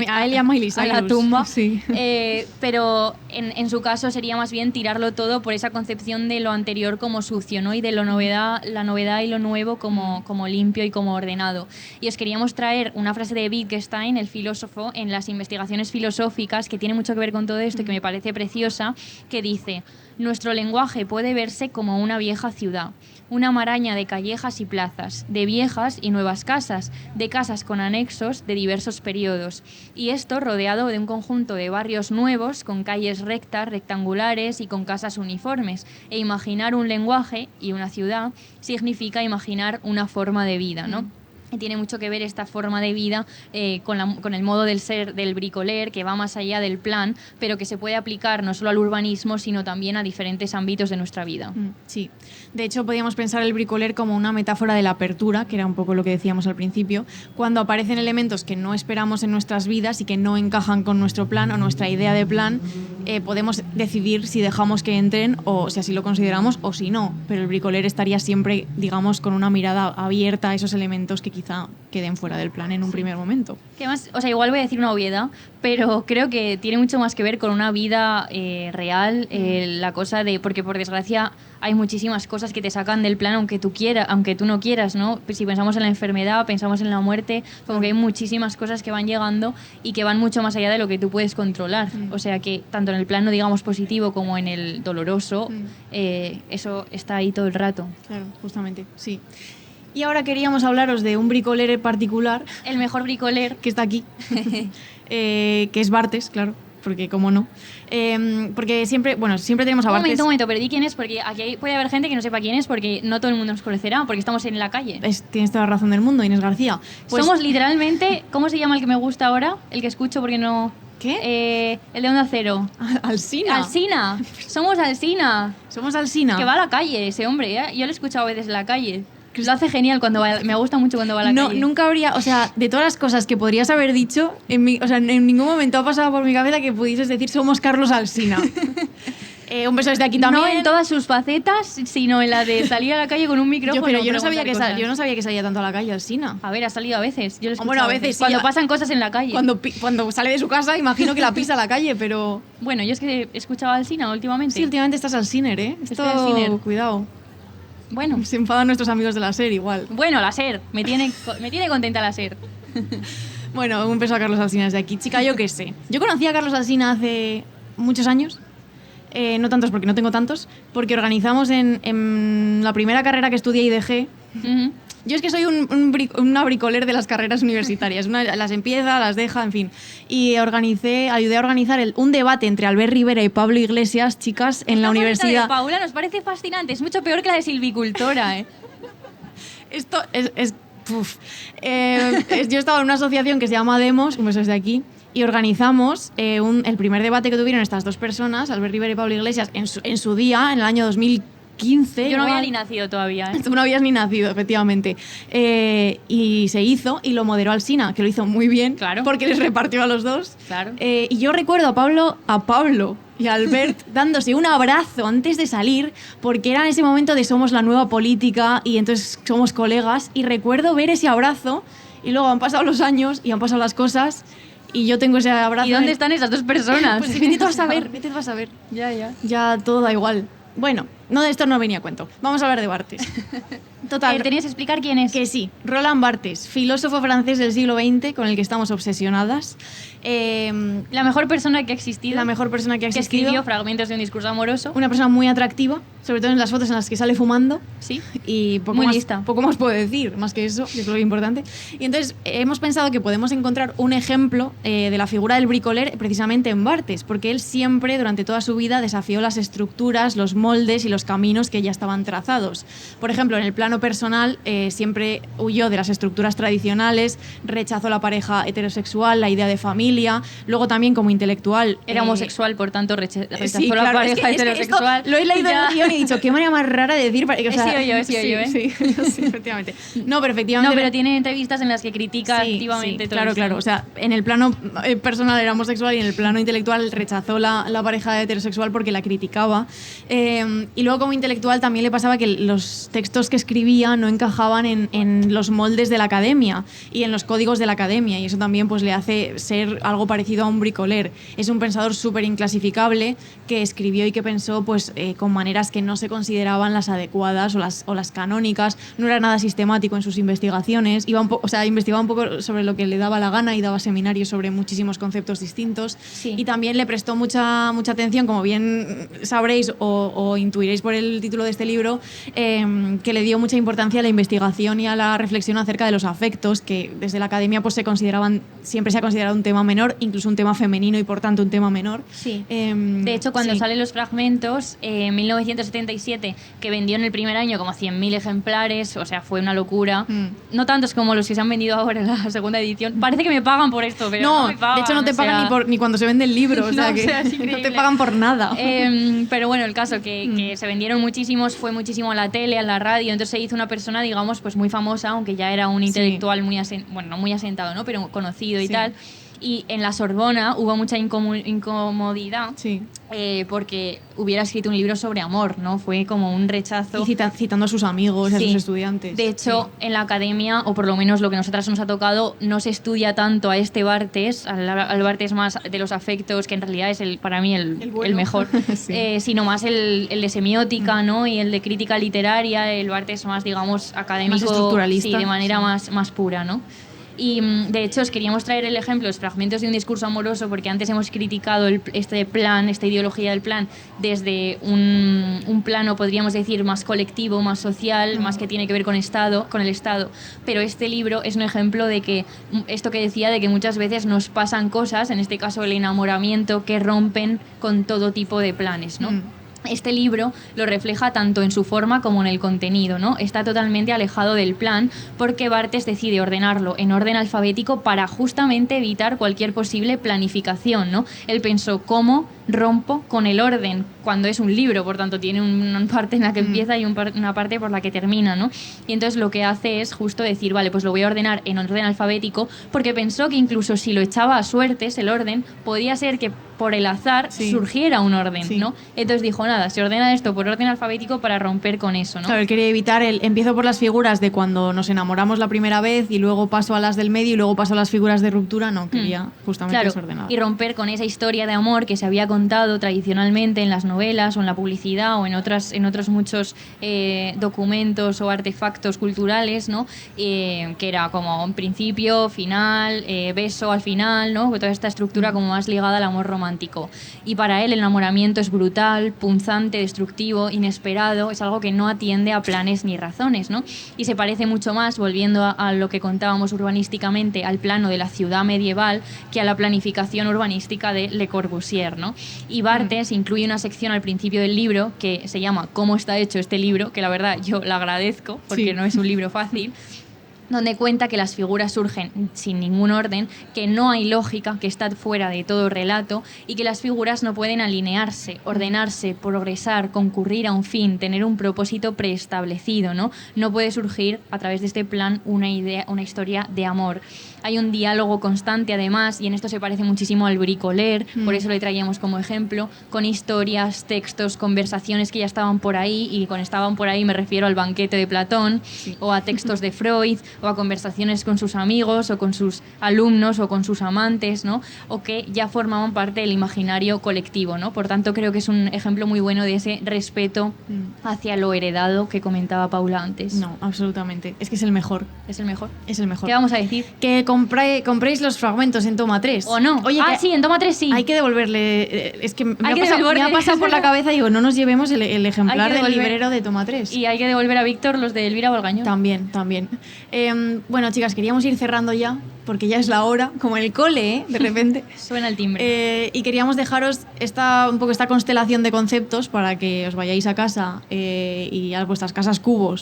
Speaker 2: a él y a Miley
Speaker 1: A la
Speaker 2: Cyrus.
Speaker 1: tumba.
Speaker 2: Sí.
Speaker 1: Pero en su caso sería más bien tirarlo todo por esa concepción de lo anterior como sucio, ¿no? Y de la novedad y lo nuevo como limpio y como ordenado. Y os queríamos traer una frase de Wittgenstein, el filósofo, en las investigaciones filosóficas, que tiene mucho que ver con todo esto y que me parece preciosa, que dice: nuestro lenguaje puede verse como una vieja ciudad, una maraña de callejas y plazas, de viejas y nuevas casas, de casas con anexos de diversos periodos, y esto rodeado de un conjunto de barrios nuevos, con calles rectas, rectangulares y con casas uniformes. E imaginar un lenguaje y una ciudad significa imaginar una forma de vida, ¿no? Y tiene mucho que ver esta forma de vida con el modo del ser del bricoler, que va más allá del plan, pero que se puede aplicar no solo al urbanismo, sino también a diferentes ámbitos de nuestra vida.
Speaker 2: Sí. De hecho, podríamos pensar el bricoler como una metáfora de la apertura, que era un poco lo que decíamos al principio, cuando aparecen elementos que no esperamos en nuestras vidas y que no encajan con nuestro plan o nuestra idea de plan, podemos decidir si dejamos que entren o si así lo consideramos o si no. Pero el bricoler estaría siempre, digamos, con una mirada abierta a esos elementos que quizá queden fuera del plan en un primer momento.
Speaker 1: Que más, o sea, igual voy a decir una obviedad, pero creo que tiene mucho más que ver con una vida real, la cosa de, porque por desgracia hay muchísimas cosas que te sacan del plan aunque tú no quieras, ¿no? Si pensamos en la enfermedad, pensamos en la muerte, como que hay muchísimas cosas que van llegando y que van mucho más allá de lo que tú puedes controlar. O sea que tanto en el plano, digamos, positivo como en el doloroso, eso está ahí todo el rato.
Speaker 2: Claro, justamente, sí. Y ahora queríamos hablaros de un bricoler en particular.
Speaker 1: El mejor bricoler.
Speaker 2: Que está aquí. Que es Bartes, claro. Porque, cómo no. Porque siempre tenemos a Bartes.
Speaker 1: Un momento, pero di quién es, porque aquí puede haber gente que no sepa quién es, porque no todo el mundo nos conocerá, porque estamos en la calle.
Speaker 2: Tienes toda la razón del mundo, Inés García. Pues,
Speaker 1: somos literalmente, ¿cómo se llama el que me gusta ahora? El que escucho porque no...
Speaker 2: ¿Qué?
Speaker 1: El de Onda Cero.
Speaker 2: Alsina.
Speaker 1: Alsina. Somos Alsina.
Speaker 2: Somos Alsina.
Speaker 1: Que va a la calle ese hombre, ¿eh? Yo lo he escuchado a veces en la calle. Lo hace genial cuando va, me gusta mucho cuando va a la calle.
Speaker 2: Nunca habría, o sea, de todas las cosas que podrías haber dicho, en ningún momento ha pasado por mi cabeza que pudieses decir somos Carlos Alsina. Un beso desde aquí también.
Speaker 1: No en todas sus facetas, sino en la de salir a la calle con un micrófono.
Speaker 2: Yo no sabía que salía tanto a la calle Alsina.
Speaker 1: A ver, ha salido a veces. Yo lo he escuchado
Speaker 2: bueno, a veces sí,
Speaker 1: cuando pasan cosas en la calle.
Speaker 2: Cuando sale de su casa, imagino que la pisa a la calle, pero...
Speaker 1: Bueno, yo es que he escuchado a Alsina últimamente.
Speaker 2: Sí, últimamente estás Alsiner, ¿eh? Cuidado.
Speaker 1: Bueno.
Speaker 2: Se enfadan nuestros amigos de la SER igual.
Speaker 1: Bueno, la SER. Me tiene contenta la SER.
Speaker 2: Bueno, un beso a Carlos Alsina desde aquí. Chica, yo qué sé. Yo conocí a Carlos Alsina hace muchos años. No tantos porque no tengo tantos. Porque organizamos en la primera carrera que estudié y dejé. Yo es que soy una bricoler de las carreras universitarias. Una las empieza, las deja, en fin. Y ayudé a organizar un debate entre Albert Rivera y Pablo Iglesias, chicas, en la universidad.
Speaker 1: De Paula nos parece fascinante. Es mucho peor que la de silvicultora, ¿eh?
Speaker 2: Esto es Yo estaba en una asociación que se llama Demos, un beso desde aquí, y organizamos el primer debate que tuvieron estas dos personas, Albert Rivera y Pablo Iglesias, en su día, en el año 2015.
Speaker 1: Yo no había ni nacido todavía.
Speaker 2: Tú no habías ni nacido, efectivamente. Y se hizo y lo moderó Alsina, que lo hizo muy bien,
Speaker 1: claro,
Speaker 2: porque les repartió a los dos.
Speaker 1: Claro.
Speaker 2: Y yo recuerdo a Pablo y a Albert dándose un abrazo antes de salir, porque era en ese momento de somos la nueva política y entonces somos colegas. Y recuerdo ver ese abrazo y luego han pasado los años y han pasado las cosas y yo tengo ese abrazo.
Speaker 1: ¿Y dónde están esas dos personas?
Speaker 2: Pues vete tú a saber, vete tú a saber. Ya todo da igual. Bueno, no, de esto no venía a cuento. Vamos a hablar de Barthes. Total.
Speaker 1: ¿Tenías que explicar quién es?
Speaker 2: Que sí. Roland Barthes, filósofo francés del siglo XX con el que estamos obsesionadas.
Speaker 1: La mejor persona que ha existido.
Speaker 2: La mejor persona que ha existido.
Speaker 1: Que escribió fragmentos de un discurso amoroso.
Speaker 2: Una persona muy atractiva, sobre todo en las fotos en las que sale fumando.
Speaker 1: Sí.
Speaker 2: Y poco
Speaker 1: muy
Speaker 2: más,
Speaker 1: lista.
Speaker 2: Poco más puedo decir, más que eso, que es lo importante. Y entonces hemos pensado que podemos encontrar un ejemplo de la figura del bricoler precisamente en Barthes, porque él siempre, durante toda su vida, desafió las estructuras, los moldes y los caminos que ya estaban trazados. Por ejemplo, en el plano personal, siempre huyó de las estructuras tradicionales, rechazó la pareja heterosexual, la idea de familia. Luego también como intelectual...
Speaker 1: Era homosexual, por tanto rechazó
Speaker 2: sí,
Speaker 1: la
Speaker 2: claro,
Speaker 1: pareja heterosexual.
Speaker 2: Lo he leído en el guión y he dicho, qué manera más rara de decir...
Speaker 1: He sido yo, ¿eh?
Speaker 2: Sí, efectivamente. No, pero efectivamente...
Speaker 1: No, pero tiene entrevistas en las que critica activamente todo
Speaker 2: claro,
Speaker 1: esto.
Speaker 2: claro. O sea, en el plano personal era homosexual y en el plano intelectual rechazó la pareja heterosexual porque la criticaba. Y luego como intelectual también le pasaba que los textos que escribía no encajaban en los moldes de la academia y en los códigos de la academia, y eso también pues le hace ser algo parecido a un bricoler. Es un pensador súper inclasificable que escribió y que pensó pues con maneras que no se consideraban las adecuadas o las canónicas. No era nada sistemático en sus investigaciones, investigaba un poco sobre lo que le daba la gana y daba seminarios sobre muchísimos conceptos distintos.
Speaker 1: Sí.
Speaker 2: Y también le prestó mucha atención, como bien sabréis o intuiréis por el título de este libro, que le dio mucha importancia a la investigación y a la reflexión acerca de los afectos, que desde la academia pues siempre se ha considerado un tema menor, incluso un tema femenino y por tanto un tema menor.
Speaker 1: Sí. De hecho, cuando salen los fragmentos, en 1977, que vendió en el primer año como 100.000 ejemplares, o sea, fue una locura. No tantos como los que se han vendido ahora en la segunda edición. Parece que me pagan por esto, pero no me pagan.
Speaker 2: De hecho no te pagan ni cuando se vende el libro, o sea, no te pagan por nada.
Speaker 1: Pero bueno, el caso que se vendieron muchísimos, fue muchísimo a la tele, a la radio, entonces se hizo una persona, digamos, pues muy famosa, aunque ya era un intelectual muy no muy asentado, ¿no? Pero conocido y tal. Y en la Sorbona hubo mucha incomodidad porque hubiera escrito un libro sobre amor, ¿no? Fue como un rechazo.
Speaker 2: Y citando a sus amigos y a sus estudiantes.
Speaker 1: De hecho, en la academia, o por lo menos lo que a nosotras nos ha tocado, no se estudia tanto a este Barthes, al Barthes más de los afectos, que en realidad es para mí el mejor, sino más el de semiótica, ¿no? Y el de crítica literaria, el Barthes más, digamos, académico,
Speaker 2: más estructuralista,
Speaker 1: de manera más pura, ¿no? Y de hecho os queríamos traer el ejemplo, los fragmentos de un discurso amoroso, porque antes hemos criticado este plan, esta ideología del plan, desde un plano, podríamos decir, más colectivo, más social, más que tiene que ver con el Estado. Pero este libro es un ejemplo de que esto que decía, de que muchas veces nos pasan cosas, en este caso el enamoramiento, que rompen con todo tipo de planes, ¿no? Este libro lo refleja tanto en su forma como en el contenido, ¿no? Está totalmente alejado del plan porque Barthes decide ordenarlo en orden alfabético para justamente evitar cualquier posible planificación, ¿no? Él pensó, ¿cómo rompo con el orden? Cuando es un libro, por tanto tiene una parte en la que empieza y una parte por la que termina, ¿no? Y entonces lo que hace es justo decir, vale, pues lo voy a ordenar en orden alfabético, porque pensó que incluso si lo echaba a suertes, el orden, podía ser que por el azar surgiera un orden, ¿no? Entonces dijo, nada, se ordena esto por orden alfabético para romper con eso, ¿no?
Speaker 2: Claro, él quería evitar empiezo por las figuras de cuando nos enamoramos la primera vez y luego paso a las del medio y luego paso a las figuras de ruptura. No, quería justamente desordenar.
Speaker 1: Y romper con esa historia de amor que se había contado tradicionalmente en las novelas o en la publicidad o en otros muchos documentos o artefactos culturales, ¿no? Que era como un principio, final, beso al final, ¿no? Toda esta estructura como más ligada al amor romántico. Y para él el enamoramiento es brutal, punzante, destructivo, inesperado, es algo que no atiende a planes ni razones, ¿no? Y se parece mucho más, volviendo a lo que contábamos urbanísticamente, al plano de la ciudad medieval que a la planificación urbanística de Le Corbusier, ¿no? Y Barthes incluye una sección al principio del libro que se llama ¿Cómo está hecho este libro?, que la verdad yo la agradezco porque no es un libro fácil, donde cuenta que las figuras surgen sin ningún orden, que no hay lógica, que está fuera de todo relato y que las figuras no pueden alinearse, ordenarse, progresar, concurrir a un fin, tener un propósito preestablecido, ¿no? No puede surgir a través de este plan una idea, una historia de amor. Hay un diálogo constante además, y en esto se parece muchísimo al bricoler, por eso le traíamos como ejemplo, con historias, textos, conversaciones que ya estaban por ahí, y con estaban por ahí me refiero al banquete de Platón, o a textos de Freud, o a conversaciones con sus amigos, o con sus alumnos, o con sus amantes, ¿no? O que ya formaban parte del imaginario colectivo, ¿no? Por tanto, creo que es un ejemplo muy bueno de ese respeto hacia lo heredado que comentaba Paula antes.
Speaker 2: No, absolutamente. Es que es el mejor.
Speaker 1: ¿Es el mejor?
Speaker 2: Es el mejor.
Speaker 1: ¿Qué vamos a decir?
Speaker 2: Que compréis los fragmentos en Toma 3.
Speaker 1: ¿O no?
Speaker 2: Oye,
Speaker 1: sí, en Toma 3 sí.
Speaker 2: hay que devolverle... Es que me
Speaker 1: Hay
Speaker 2: ha
Speaker 1: que
Speaker 2: pasado
Speaker 1: devolverle.
Speaker 2: por la cabeza y digo, no nos llevemos el ejemplar del
Speaker 1: devolver.
Speaker 2: librero de Toma 3.
Speaker 1: Y hay que devolver a Víctor los de Elvira Bolgañón.
Speaker 2: También. Bueno, chicas, queríamos ir cerrando ya, porque ya es la hora, como en el cole, ¿eh? De repente.
Speaker 1: Suena el timbre.
Speaker 2: Y queríamos dejaros un poco esta constelación de conceptos para que os vayáis a casa y a vuestras casas cubo,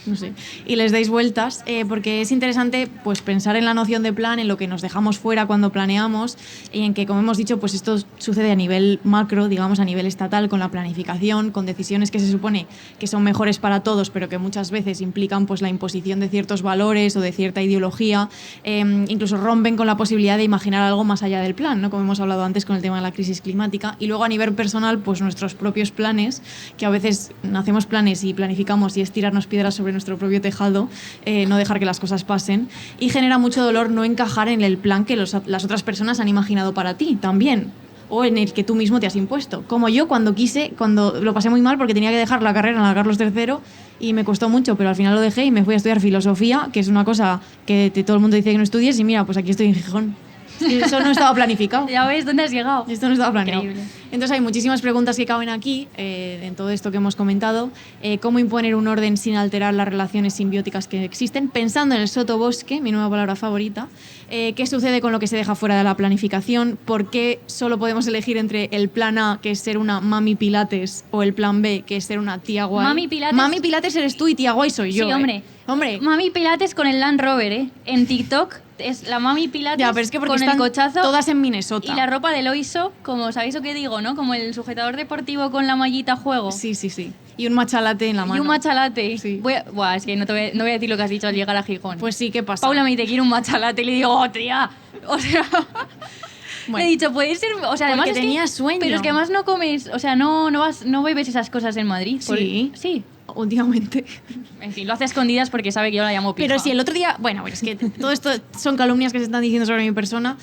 Speaker 2: no sé, y les deis vueltas, porque es interesante pues pensar en la noción de plan, en lo que nos dejamos fuera cuando planeamos y en que, como hemos dicho, pues esto sucede a nivel macro, digamos a nivel estatal, con la planificación, con decisiones que se supone que son mejores para todos, pero que muchas veces implican pues la imposición de ciertos valores o de cierta ideología, incluso rompen con la posibilidad de imaginar algo más allá del plan, ¿no? Como hemos hablado antes con el tema de la crisis climática, y luego a nivel personal pues nuestros propios planes, que a veces hacemos planes y planificamos y es tirarnos piedras sobre nuestro propio tejado, no dejar que las cosas pasen, y genera mucho dolor no encajar en el plan que las otras personas han imaginado para ti también, o en el que tú mismo te has impuesto. Como yo cuando lo pasé muy mal porque tenía que dejar la carrera en la Carlos III y me costó mucho, pero al final lo dejé y me fui a estudiar filosofía, que es una cosa que todo el mundo dice que no estudies, y mira, pues aquí estoy en Gijón. Eso no estaba planificado.
Speaker 1: Ya ves dónde has llegado.
Speaker 2: Esto no estaba planeado.
Speaker 1: Increíble.
Speaker 2: Entonces hay muchísimas preguntas que caben aquí, en todo esto que hemos comentado. ¿Cómo imponer un orden sin alterar las relaciones simbióticas que existen? Pensando en el sotobosque, mi nueva palabra favorita. ¿Qué sucede con lo que se deja fuera de la planificación? ¿Por qué solo podemos elegir entre el plan A, que es ser una mami pilates, o el plan B, que es ser una tía guay? Mami pilates eres tú y tía guay soy yo.
Speaker 1: Sí, hombre.
Speaker 2: Hombre.
Speaker 1: Mami Pilates con el Land Rover, ¿eh? En TikTok es la Mami Pilates
Speaker 2: Ya, pero es que porque
Speaker 1: con el
Speaker 2: están
Speaker 1: cochazo
Speaker 2: todas en Minnesota.
Speaker 1: y la ropa del Oiso, como sabéis lo que digo, ¿no? Como el sujetador deportivo con la mallita juego.
Speaker 2: Sí. Y un matcha latte en la mano.
Speaker 1: Y un matcha latte.
Speaker 2: Sí.
Speaker 1: Buah, es que no voy a decir lo que has dicho al llegar a Gijón.
Speaker 2: Pues sí, ¿qué pasa?
Speaker 1: Paula me dice, quiero un matcha latte y le digo, oh, tía. O sea...
Speaker 2: Bueno,
Speaker 1: he dicho, puede ser... O sea, además
Speaker 2: porque
Speaker 1: es
Speaker 2: tenías sueño.
Speaker 1: Pero es que además no comes... O sea, no bebes esas cosas en Madrid.
Speaker 2: Sí.
Speaker 1: Sí.
Speaker 2: Últimamente.
Speaker 1: En fin, lo hace a escondidas porque sabe que yo la llamo pija.
Speaker 2: Pero si el otro día... Bueno, es que todo esto son calumnias que se están diciendo sobre mi persona.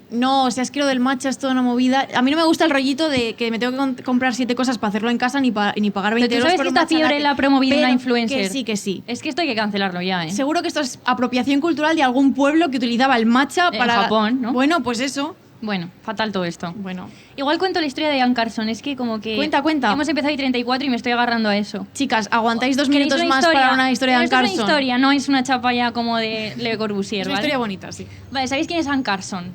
Speaker 2: No, o sea, es que lo del matcha es toda una movida. A mí no me gusta el rollito de que me tengo que comprar 7 cosas para hacerlo en casa ni pagar 20
Speaker 1: Pero tú
Speaker 2: euros
Speaker 1: sabes
Speaker 2: por
Speaker 1: que
Speaker 2: un
Speaker 1: esta
Speaker 2: matcha
Speaker 1: fiebre
Speaker 2: latte.
Speaker 1: la ha promovido una
Speaker 2: Pero
Speaker 1: influencer.
Speaker 2: Que sí.
Speaker 1: Es que esto hay que cancelarlo ya, ¿eh?
Speaker 2: Seguro que esto es apropiación cultural de algún pueblo que utilizaba el matcha
Speaker 1: En
Speaker 2: para...
Speaker 1: Japón, ¿no?
Speaker 2: Bueno, pues eso.
Speaker 1: Bueno, fatal todo esto.
Speaker 2: Bueno.
Speaker 1: Igual cuento la historia de Ann Carson. Es que como que...
Speaker 2: Cuenta.
Speaker 1: Hemos empezado hoy 34 y me estoy agarrando a eso.
Speaker 2: Chicas, aguantáis 2
Speaker 1: ¿Queréis
Speaker 2: minutos
Speaker 1: una
Speaker 2: más
Speaker 1: historia?
Speaker 2: para una historia de
Speaker 1: Pero
Speaker 2: Ann
Speaker 1: esto es
Speaker 2: Carson.
Speaker 1: una historia, no es una chapa ya como de Le Corbusier,
Speaker 2: Es una
Speaker 1: ¿vale?
Speaker 2: historia bonita, sí.
Speaker 1: Vale, ¿sabéis quién es Ann Carson?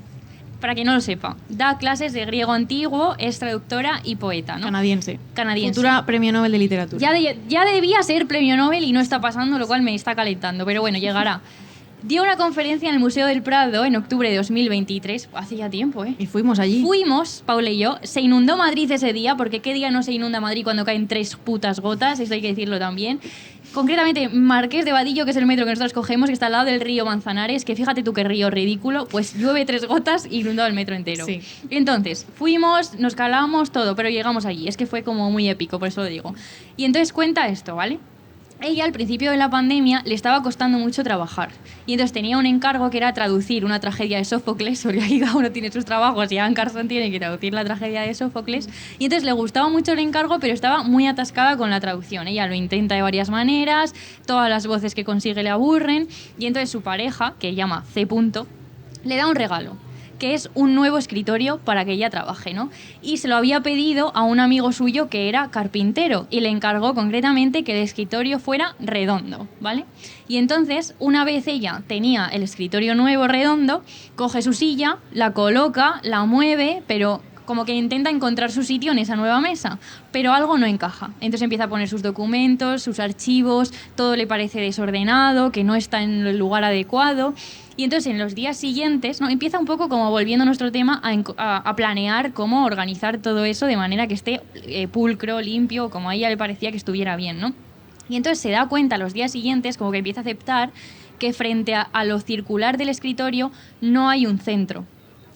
Speaker 1: Para quien no lo sepa. Da clases de griego antiguo, es traductora y poeta, ¿no?
Speaker 2: Canadiense.
Speaker 1: Canadiense.
Speaker 2: Futura premio Nobel de literatura.
Speaker 1: Ya debía ser premio Nobel y no está pasando, lo cual me está calentando, pero bueno, llegará. Dio una conferencia en el Museo del Prado en octubre de 2023, hace ya tiempo, ¿eh?
Speaker 2: Y fuimos allí.
Speaker 1: Fuimos, Paula y yo, se inundó Madrid ese día, porque ¿qué día no se inunda Madrid cuando caen 3 putas gotas? Eso hay que decirlo también. Concretamente, Marqués de Vadillo, que es el metro que nosotros cogemos, que está al lado del río Manzanares, que fíjate tú qué río ridículo, pues llueve 3 gotas y inundó el metro entero.
Speaker 2: Sí.
Speaker 1: Entonces, fuimos, nos calamos, todo, pero llegamos allí. Es que fue como muy épico, por eso lo digo. Y entonces cuenta esto, ¿vale? Ella al principio de la pandemia le estaba costando mucho trabajar y entonces tenía un encargo que era traducir una tragedia de Sófocles, porque aquí cada uno tiene sus trabajos y Ann Carson tiene que traducir la tragedia de Sófocles, y entonces le gustaba mucho el encargo pero estaba muy atascada con la traducción. Ella lo intenta de varias maneras, todas las voces que consigue le aburren, y entonces su pareja, que llama C. le da un regalo, que es un nuevo escritorio para que ella trabaje, ¿no? Y se lo había pedido a un amigo suyo que era carpintero y le encargó concretamente que el escritorio fuera redondo, ¿vale? Y entonces, una vez ella tenía el escritorio nuevo redondo, coge su silla, la coloca, la mueve, pero como que intenta encontrar su sitio en esa nueva mesa, pero algo no encaja. Entonces empieza a poner sus documentos, sus archivos, todo le parece desordenado, que no está en el lugar adecuado. Y entonces en los días siguientes, ¿no? Empieza un poco como volviendo a nuestro tema a planear cómo organizar todo eso de manera que esté pulcro, limpio, como a ella le parecía que estuviera bien, ¿no? Y entonces se da cuenta los días siguientes, como que empieza a aceptar que frente a lo circular del escritorio no hay un centro.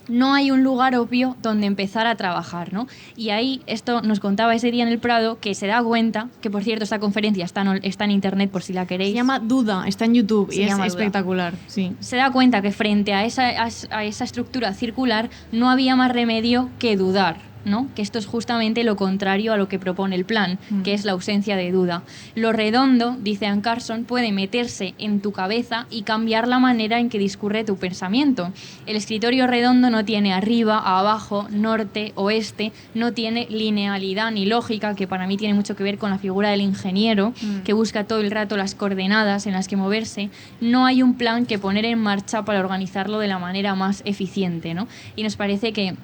Speaker 1: No hay un lugar obvio donde empezar a trabajar, ¿no? Y ahí, esto nos contaba ese día en el Prado, que se da cuenta, que por cierto esta conferencia está en internet por si la queréis.
Speaker 2: Se llama Duda, está en YouTube y es espectacular. Sí.
Speaker 1: Se da cuenta que frente a esa estructura circular no había más remedio que dudar, ¿no? Que esto es justamente lo contrario a lo que propone el plan, que es la ausencia de duda. Lo redondo, dice Anne Carson, puede meterse en tu cabeza y cambiar la manera en que discurre tu pensamiento. El escritorio redondo no tiene arriba, abajo, norte, oeste, no tiene linealidad ni lógica, que para mí tiene mucho que ver con la figura del ingeniero, que busca todo el rato las coordenadas en las que moverse. No hay un plan que poner en marcha para organizarlo de la manera más eficiente, ¿no? Y nos parece que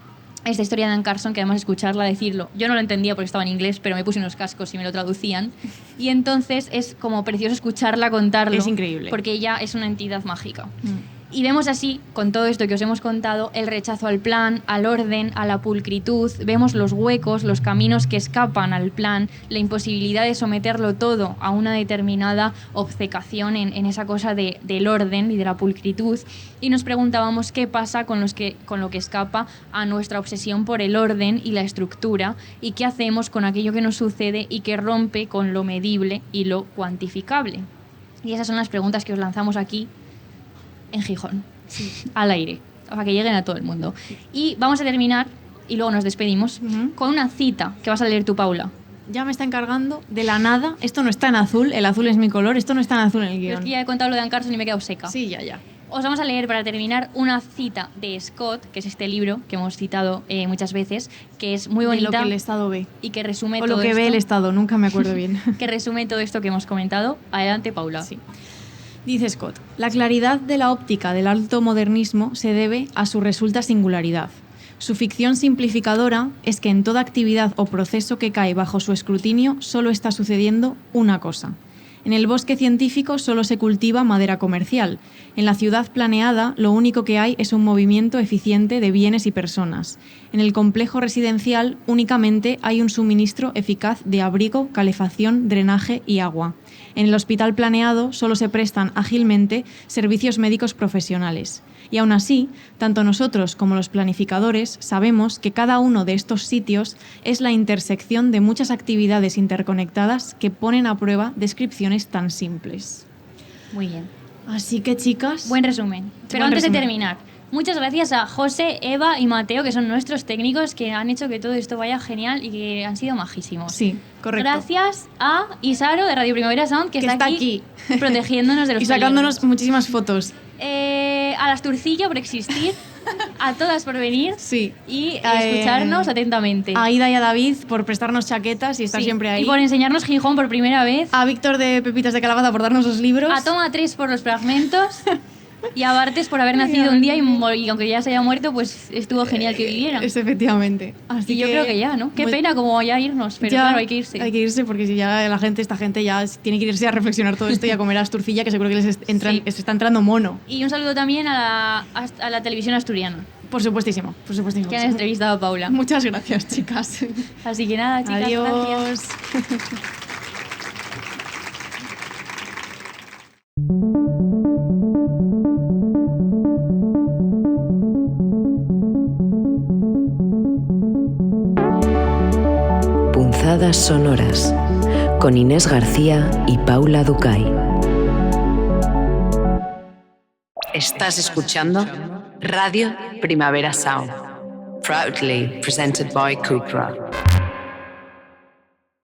Speaker 1: esta historia de Anne Carson, que además escucharla decirlo, yo no lo entendía porque estaba en inglés, pero me puse unos cascos y me lo traducían, y entonces es como precioso escucharla contarlo.
Speaker 2: Es increíble.
Speaker 1: Porque ella es una entidad mágica. Y vemos así, con todo esto que os hemos contado, el rechazo al plan, al orden, a la pulcritud. Vemos los huecos, los caminos que escapan al plan, la imposibilidad de someterlo todo a una determinada obcecación en esa cosa del orden y de la pulcritud. Y nos preguntábamos qué pasa con lo que escapa a nuestra obsesión por el orden y la estructura, y qué hacemos con aquello que nos sucede y que rompe con lo medible y lo cuantificable. Y esas son las preguntas que os lanzamos aquí en Gijón, al aire, para que lleguen a todo el mundo. Y vamos a terminar, y luego nos despedimos, con una cita que vas a leer tú, Paula.
Speaker 2: Ya me está encargando de la nada. Esto no está en azul, el azul es mi color, esto no está en azul en el guión.
Speaker 1: Pero es que ya he contado lo de Anne Carson y me he quedado seca.
Speaker 2: Sí, ya.
Speaker 1: Os vamos a leer, para terminar, una cita de Scott, que es este libro que hemos citado muchas veces, que es muy bonita.
Speaker 2: De lo que el Estado ve.
Speaker 1: Y que resume
Speaker 2: o
Speaker 1: todo
Speaker 2: lo que
Speaker 1: esto,
Speaker 2: ve el Estado, nunca me acuerdo bien.
Speaker 1: Que resume todo esto que hemos comentado. Adelante, Paula.
Speaker 2: Sí. Dice Scott, la claridad de la óptica del alto modernismo se debe a su resulta singularidad. Su ficción simplificadora es que en toda actividad o proceso que cae bajo su escrutinio solo está sucediendo una cosa. En el bosque científico solo se cultiva madera comercial. En la ciudad planeada lo único que hay es un movimiento eficiente de bienes y personas. En el complejo residencial únicamente hay un suministro eficaz de abrigo, calefacción, drenaje y agua. En el hospital planeado solo se prestan ágilmente servicios médicos profesionales. Y aún así, tanto nosotros como los planificadores sabemos que cada uno de estos sitios es la intersección de muchas actividades interconectadas que ponen a prueba descripciones tan simples.
Speaker 1: Muy bien.
Speaker 2: Así que, chicas...
Speaker 1: Buen resumen. Pero antes de terminar, muchas gracias a José, Eva y Mateo, que son nuestros técnicos, que han hecho que todo esto vaya genial y que han sido majísimos.
Speaker 2: Sí, correcto.
Speaker 1: Gracias a Isaro de Radio Primavera Sound, que está aquí protegiéndonos de los
Speaker 2: y sacándonos
Speaker 1: peligros.
Speaker 2: Muchísimas fotos.
Speaker 1: A las Turcillo por existir, a todas por venir y escucharnos atentamente.
Speaker 2: A Ida y a David por prestarnos chaquetas y estar siempre ahí.
Speaker 1: Y por enseñarnos Gijón por primera vez.
Speaker 2: A Víctor de Pepitas de Calabaza por darnos los libros.
Speaker 1: A Toma 3 por los fragmentos. Y a Bartes por haber nacido un día y aunque ya se haya muerto, pues estuvo genial que viviera.
Speaker 2: Efectivamente. Así
Speaker 1: y yo creo que ya, ¿no? Qué pena como ya irnos, pero claro, hay que irse.
Speaker 2: Hay que irse porque si ya esta gente ya tiene que irse a reflexionar todo esto y a comer asturcilla, que seguro que les está entrando mono.
Speaker 1: Y un saludo también a la televisión asturiana.
Speaker 2: Por supuestísimo.
Speaker 1: Que han entrevistado a Paula.
Speaker 2: Muchas gracias, chicas.
Speaker 1: Así que nada, chicas,
Speaker 2: adiós.
Speaker 1: Gracias.
Speaker 3: Punzadas sonoras con Inés García y Paula Ducay. Estás escuchando Radio Primavera Sound, proudly presented by Cupra.